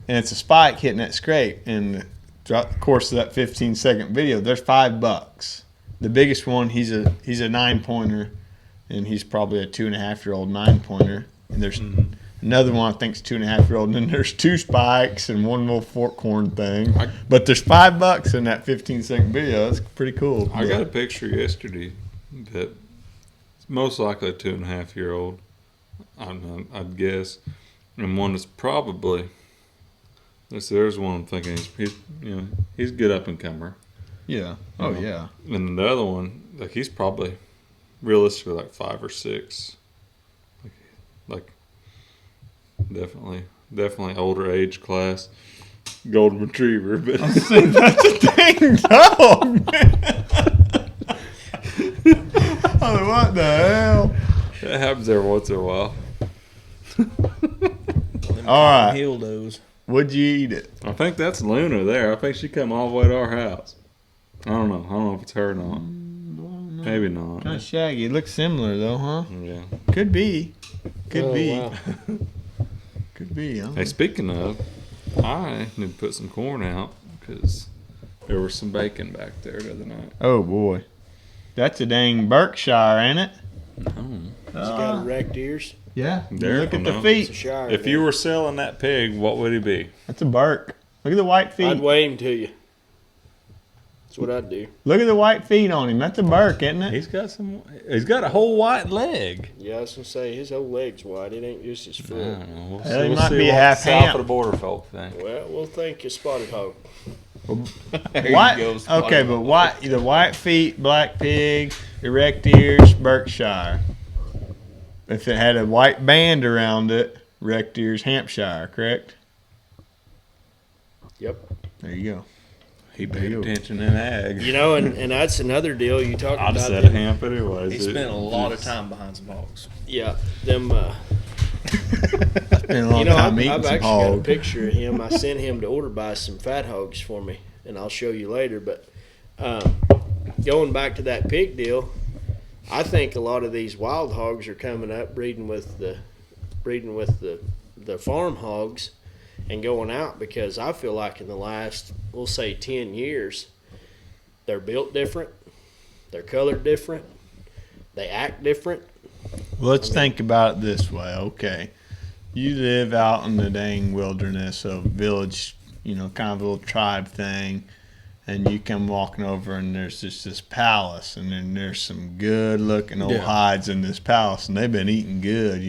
and it's a spike hitting that scrape. And throughout the course of that 15-second video, there's $5. The biggest one, he's a 9-pointer, and he's probably a 2.5-year-old 9-pointer. And there's another one I think's 2.5-year-old, and then there's 2 spikes and one little fork horn thing. But there's $5 in that 15-second video. That's pretty cool. I got a picture yesterday that it's most likely a 2.5-year-old. I'd guess, and one that's probably. There's one I'm thinking he's good up and comer. Yeah. Oh yeah. And the other one, like he's probably realistically like 5 or 6. Like definitely older age class, golden retriever. But That's a dang dog. Oh, what the hell? that happens every once in a while. All right. Hill does. Would you eat it? I think that's Luna there. I think she come all the way to our house. I don't know if it's her or not. Maybe not. Kind of shaggy. It looks similar though, huh? Yeah. Could be. Could Oh, be. wow. Could be. Huh? Hey, speaking of, I need to put some corn out because there was some bacon back there the other night. Oh boy, that's a dang Berkshire, ain't it? He's got erect ears. Yeah. There, Look at no. the It's a feet. shire. If you were selling that pig, what would he be? That's a Berk. Look at the white feet. I'd weigh him to you. That's what I'd do. Look at the white feet on him. That's a Berk, isn't it? He's got a whole white leg. Yeah, I was gonna say his whole leg's wide. It ain't just his I foot. don't know. We'll Well, he we'll might see be what half south ham. of the border folk think. Well, we'll thank you, Spotted Hog. White. Okay, but white. Either white feet, black pig, erect ears, Berkshire. If it had a white band around it, erect ears, Hampshire. Correct. Yep. There you go. He paid attention in ag. You know, and that's another deal you talked I about. just said a hamp anyways. He spent a lot of time behind some hogs. Yeah, them. Spent a long You know, time I've eating actually some got a hog. picture of him. I sent him to order buy some fat hogs for me, and I'll show you later. But going back to that pig deal, I think a lot of these wild hogs are coming up breeding with the farm hogs and going out, because I feel like in the last, we'll say 10 years, they're built different, they're colored different, they act different. Well, let's think about it this way. Okay, you live out in the dang wilderness, a village, kind of a little tribe thing, and you come walking over, and there's just this palace, and then there's some good-looking old hides in this palace, and they've been eating good.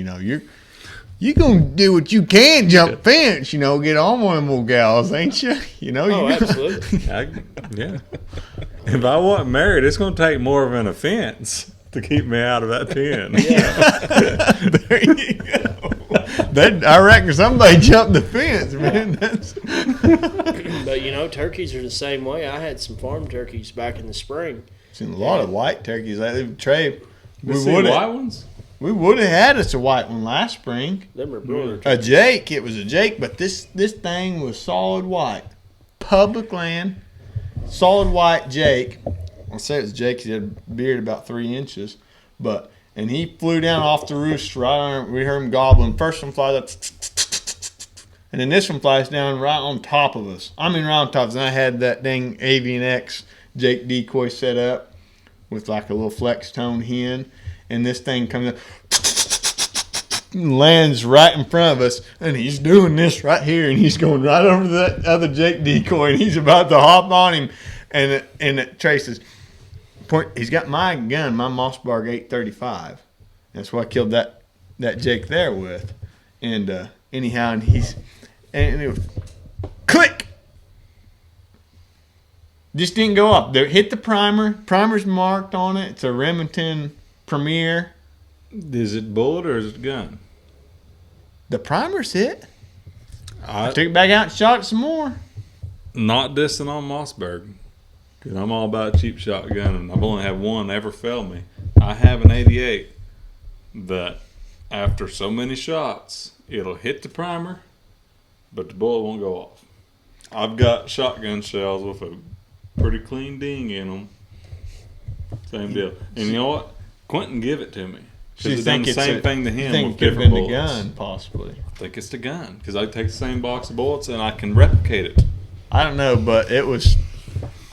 You're gonna do what you can, jump fence, get on one of them old gals, ain't you? Oh, absolutely. Yeah. If I wasn't married, it's going to take more of an offense to keep me out of that pen. There you go. I reckon somebody jumped the fence, man. But turkeys are the same way. I had some farm turkeys back in the spring. Seen a lot of white turkeys lately. Trey, We see white ones? we would have had us a white one last spring. Them are brother A Jake, it was a Jake, but this thing was solid white. Public land, solid white Jake. I'll say it was Jake. He had a beard about 3 inches, and he flew down off the roost right on. We heard him gobbling. First one flies up, and then this one flies down right on top of us. I mean, right on top of us. And I had that dang Avian X Jake decoy set up with like a little flex tone hen, and this thing comes up, lands right in front of us, and he's doing this right here, and he's going right over to that other Jake decoy, and he's about to hop on him, and it traces. He's got my gun, my Mossberg 835. That's what I killed that Jake there with, and anyhow, and it was click. Just didn't go up. They hit the primer. Primer's marked on it. It's a Remington Premier. Is it bullet or is it gun? The primer's hit. I I took it back out and shot it some more. not dissing on Mossberg, because I'm all about cheap shotgun, and I've only had one ever fail me. I have an 88 that, after so many shots, it'll hit the primer, but the bullet won't go off. I've got shotgun shells with a pretty clean ding in them. Same deal. And you know what? Quentin give it to me. So you Because done think the it's same thing to You him think with it could have different been the bullets. gun, possibly. I think it's the gun, because I take the same box of bullets and I can replicate it. I don't know, but it was.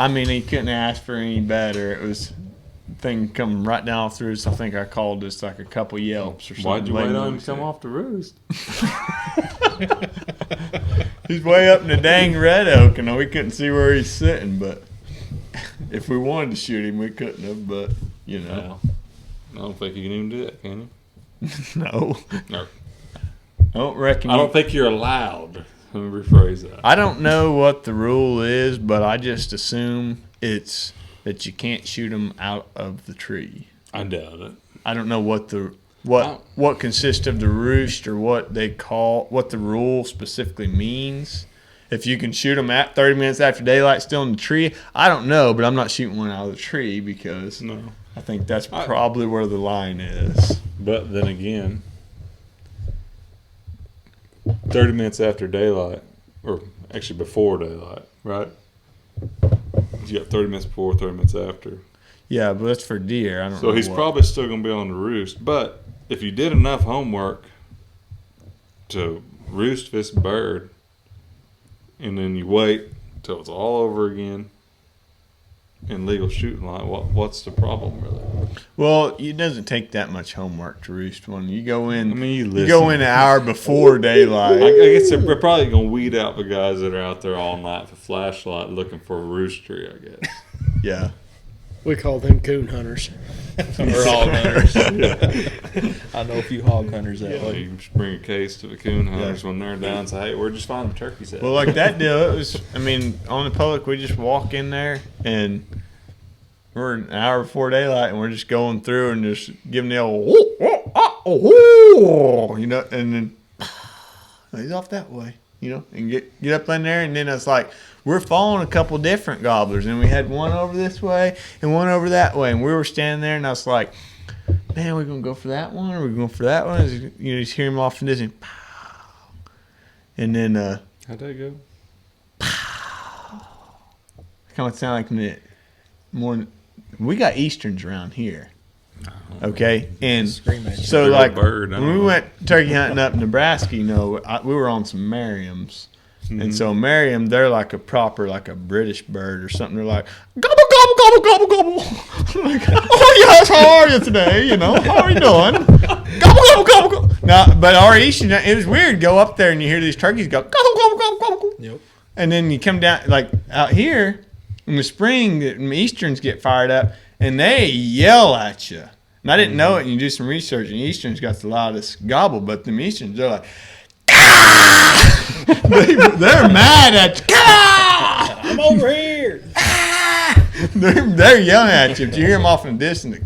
I mean, he couldn't ask for any better. It was thing coming right down through. So I think I called just like a couple yelps or something. Why'd you wait Later on him on, to come off the roost? He's way up in the dang red oak, and we couldn't see where he's sitting. But if we wanted to shoot him, we couldn't have. But you know, I don't think you can even do that, can you? no. No. I don't reckon. I don't think you're allowed. Let me rephrase that. I don't know what the rule is, but I just assume it's that you can't shoot them out of the tree. I doubt it. I don't know what consists of the roost or what the rule specifically means. If you can shoot them at 30 minutes after daylight still in the tree, I don't know, but I'm not shooting one out of the tree because No. I think that's probably where the line is. But then again, 30 minutes after daylight, or actually before daylight, right? You got 30 minutes before, 30 minutes after. Yeah, but that's for deer. I don't know. So he's probably still going to be on the roost. But if you did enough homework to roost this bird, and then you wait till it's all over again in legal shooting line, what's the problem really? Well, it doesn't take that much homework to roost one. You go in. I mean, you go in an hour before daylight. I guess they're probably going to weed out the guys that are out there all night with a flashlight looking for a roostery, I guess. Yeah. We call them coon hunters. Or hog hunters. I know a few hog hunters that Well, way. you just bring a case to the coon hunters when they're down and say, hey, we're just finding turkeys at. Well, like that deal, it was. I mean, on the public, we just walk in there and we're an hour before daylight, and we're just going through and just giving the old, you know, and then he's off that way, you know, and get up in there, and then it's like we're following a couple different gobblers, and we had one over this way and one over that way, and we were standing there, and I was like, man, we're gonna go for that one, or we're going for that one, you know, just hear him off in the distance, and then How'd that go? kind of sound like more. We got Easterns around here, okay, and Scream at you. so Big like old bird, I when we don't know. went turkey hunting up in Nebraska, you know, we were on some Merriams, and so Merriam, they're like a proper like a British bird or something. They're like gobble gobble gobble gobble gobble. Like, oh yes, how are you today? You know, how are you doing? Gobble gobble gobble gobble. Now, but our Eastern, it was weird. Go up there and you hear these turkeys go gobble gobble gobble gobble. Yep. And then you come down, like out here in the spring, the Easterns get fired up and they yell at you. And I didn't know it, and you do some research, and Easterns got the loudest gobble, but the Easterns, they're like, they're mad at you. I'm over here. They're yelling at you. If you hear them off in the distance,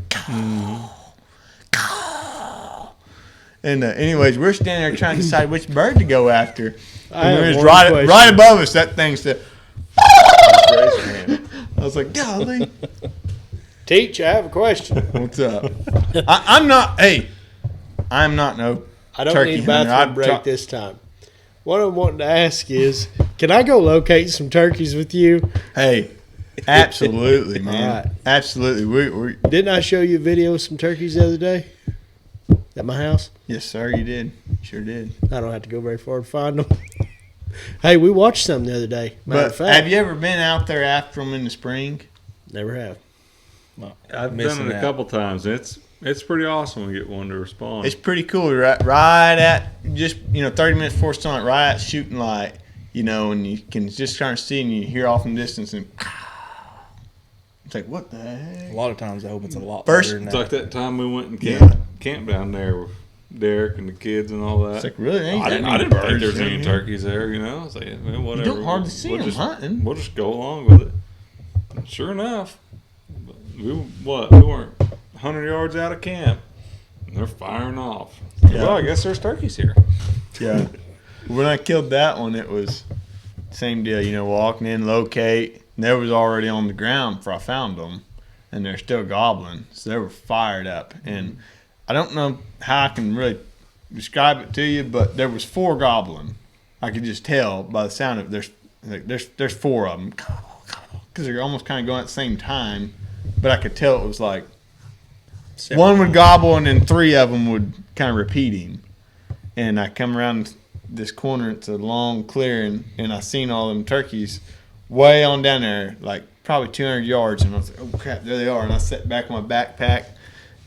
and anyways, we're standing there trying to decide which bird to go after. I And have it was one right question. above us. That thing said, I was like, golly, Teach, I have a question. what's up? I'm not no I don't turkey need a bathroom hunter. break this time. What I'm wanting to ask is, can I go locate some turkeys with you? Hey, absolutely, man. All right. Absolutely. We Didn't I show you a video of some turkeys the other day at my house? yes, sir, you did. Sure did. I don't have to go very far to find them. Hey, we watched some the other day. Matter But of fact, have you ever been out there after them in the spring? never have. I've Missing done it a that. couple times. It's pretty awesome when you get one to respond. It's pretty cool. Right at just 30 minutes before sunlight, right at shooting light, and you can just kind of see and you hear off in the distance and it's like, what the heck? A lot of times I hope it's a lot First- better than It's that. like that time we went and Yeah. camped down there with Derek and the kids and all that. It's like, really? Ain't I that didn't many think there birds was in any here? turkeys there, I was like, man, whatever. You don't hardly see them hunting. We'll just go along with it. sure enough, we weren't 100 yards out of camp, and they're firing off. Yeah. Well, I guess there's turkeys here. Yeah. When I killed that one, it was same deal. You know, walking in, locate. And they was already on the ground before I found them, and they're still gobbling. So they were fired up. And I don't know how I can really describe it to you, but there was 4 gobbling. I could just tell by the sound of it. There's 4 of them because they're almost kind of going at the same time. But I could tell it was like one would gobble and then 3 of them would kind of repeating. And I come around this corner, it's a long clearing, and I seen all them turkeys way on down there, like probably 200 yards. And I was like, oh crap, there they are. And I sat back on my backpack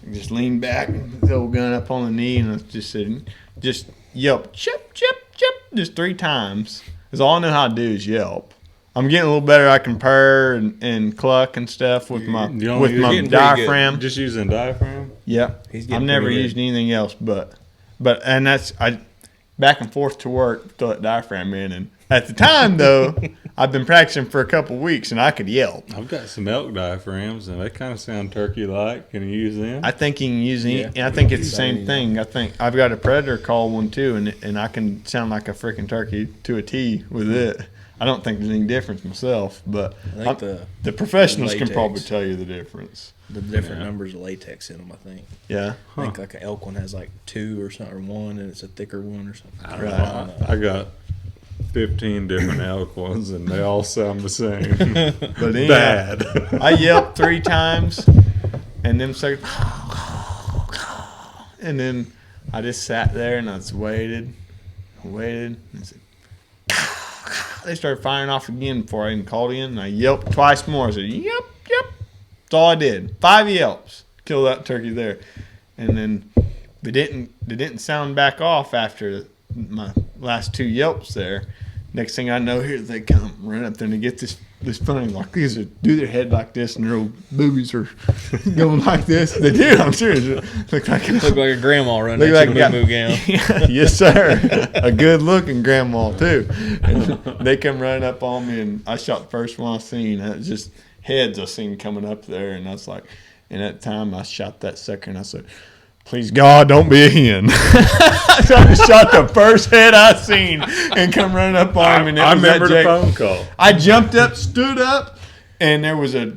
and just leaned back, the old gun up on the knee, and I just said, just yelp, chip, chip, chip, just 3 times. Because all I know how to do is yelp. I'm getting a little better. I can purr and cluck and stuff with my diaphragm. Just using diaphragm? Yeah. I've never used anything else but and that's back and forth to work, throw that diaphragm in. And at the time, though, I've been practicing for a couple of weeks, and I could yelp. I've got some elk diaphragms, and they kind of sound turkey-like. Can you use them? I think you can use any. Yeah. I think it's the same thing. I think I've got a predator call one too, and I can sound like a freaking turkey to a T with it. I don't think there's any difference myself, but I think the professionals can probably tell you the difference. The different numbers of latex in them, I think. Yeah. I think like an elk one has like 2 or something, or 1, and it's a thicker one or something. I don't know. I got 15 different elk ones, and they all sound the same. But bad. I yelped 3 times, and them started, and then I just sat there and I just waited, and said, they started firing off again before I even called in, and I yelped twice more. I said, yep. That's all I did. 5 yelps. Killed that turkey there. And then they didn't sound back off after my last 2 yelps there. Next thing I know, here they come, run up there and they get this funny, like these are do their head like this and their old boobies are going like this. They do, I'm serious. Look like a grandma running like a moo gown. Yes, sir. A good looking grandma too. And they come running up on me, and I shot the first one I seen. It was just heads I seen coming up there, and I was like, and at the time I shot that sucker, and I said, please God, don't be a hen. So I just shot the first head I seen and come running up on him. And I remember the phone call. I jumped up, stood up, and there was a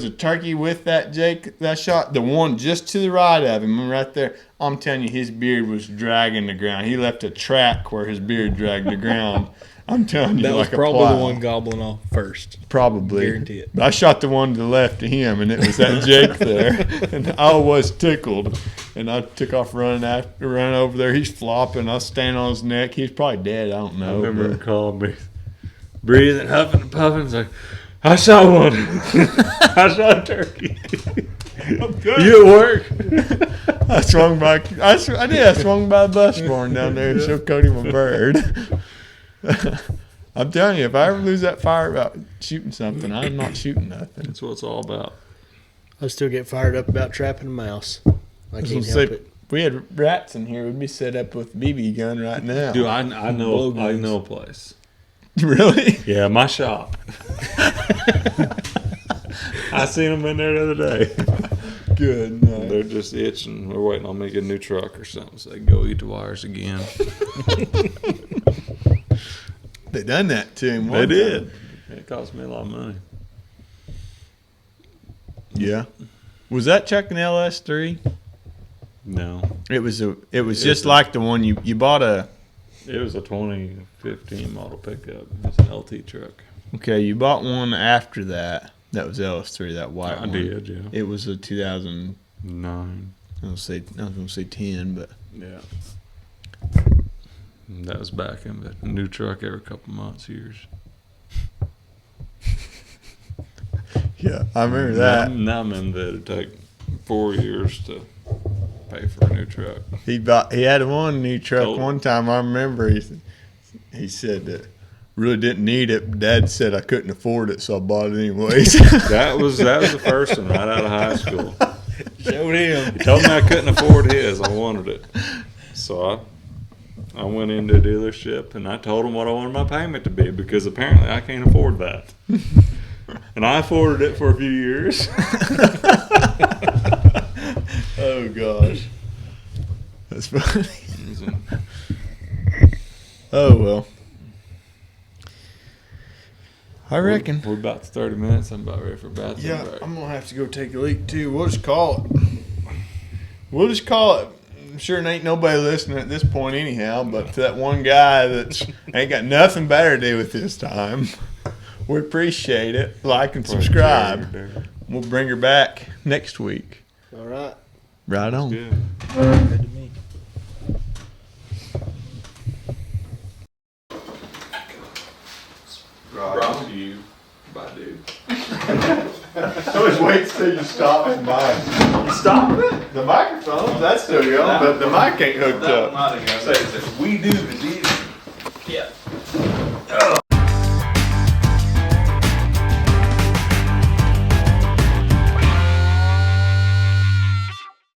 turkey with that Jake that shot. The one just to the right of him, right there. I'm telling you, his beard was dragging the ground. He left a track where his beard dragged the ground. I'm telling you, that like was probably a plow. the one gobbling off first. Probably. Guarantee it. But I shot the one to the left of him, and it was that Jake there. And I was tickled. And I took off running over there. He's flopping. I was standing on his neck. He's probably dead. I don't know. I remember him calling me, breathing, huffing and puffing. It's like, I shot one. I shot a turkey. You at work? I swung by the bus barn down there and showed Cody my bird. I'm telling you, if I ever lose that fire about shooting something, I'm not shooting nothing. That's what it's all about. I still get fired up about trapping a mouse. I can't help it. If we had rats in here, we'd be set up with a BB gun right now. Dude, I know a place. Really? Yeah, my shop. I seen them in there the other day. Good night. They're just itching. We're waiting on me to get a new truck or something so they can go eat the wires again. They done that to him. They did. It cost me a lot of money. Yeah. Was that Chuck an LS3? No. It was just like the one you bought a. It was a 2015 model pickup. It's an LT truck. Okay, you bought one after that. That was LS3, that white one. I did, yeah. It was a 2009. I was gonna say 10, but yeah. And that was back in the new truck every couple months, years. Yeah, I remember that. Now I'm in that it'd take 4 years to pay for a new truck. He had one new truck one time. I remember he said that really didn't need it. But Dad said I couldn't afford it, so I bought it anyways. That was the first one right out of high school. Showed him. He told me I couldn't afford his. I wanted it, so I went into a dealership and I told him what I wanted my payment to be because apparently I can't afford that. And I afforded it for a few years. Oh gosh, that's funny. Oh well, I reckon. We're about to 30 minutes. I'm about ready for a bathroom Yeah, break. I'm gonna have to go take a leak too. We'll just call it. I'm sure there ain't nobody listening at this point anyhow, but to that one guy that's ain't got nothing better to do with his time, we appreciate it. Like and subscribe. We'll bring her back next week. All right. Right on. Good. Good to me. Brought to you by dude. Always wait till you stop and buy. You stop it? The microphone, that's still going, but the mic ain't hooked up. Say that we do the deal. Yeah.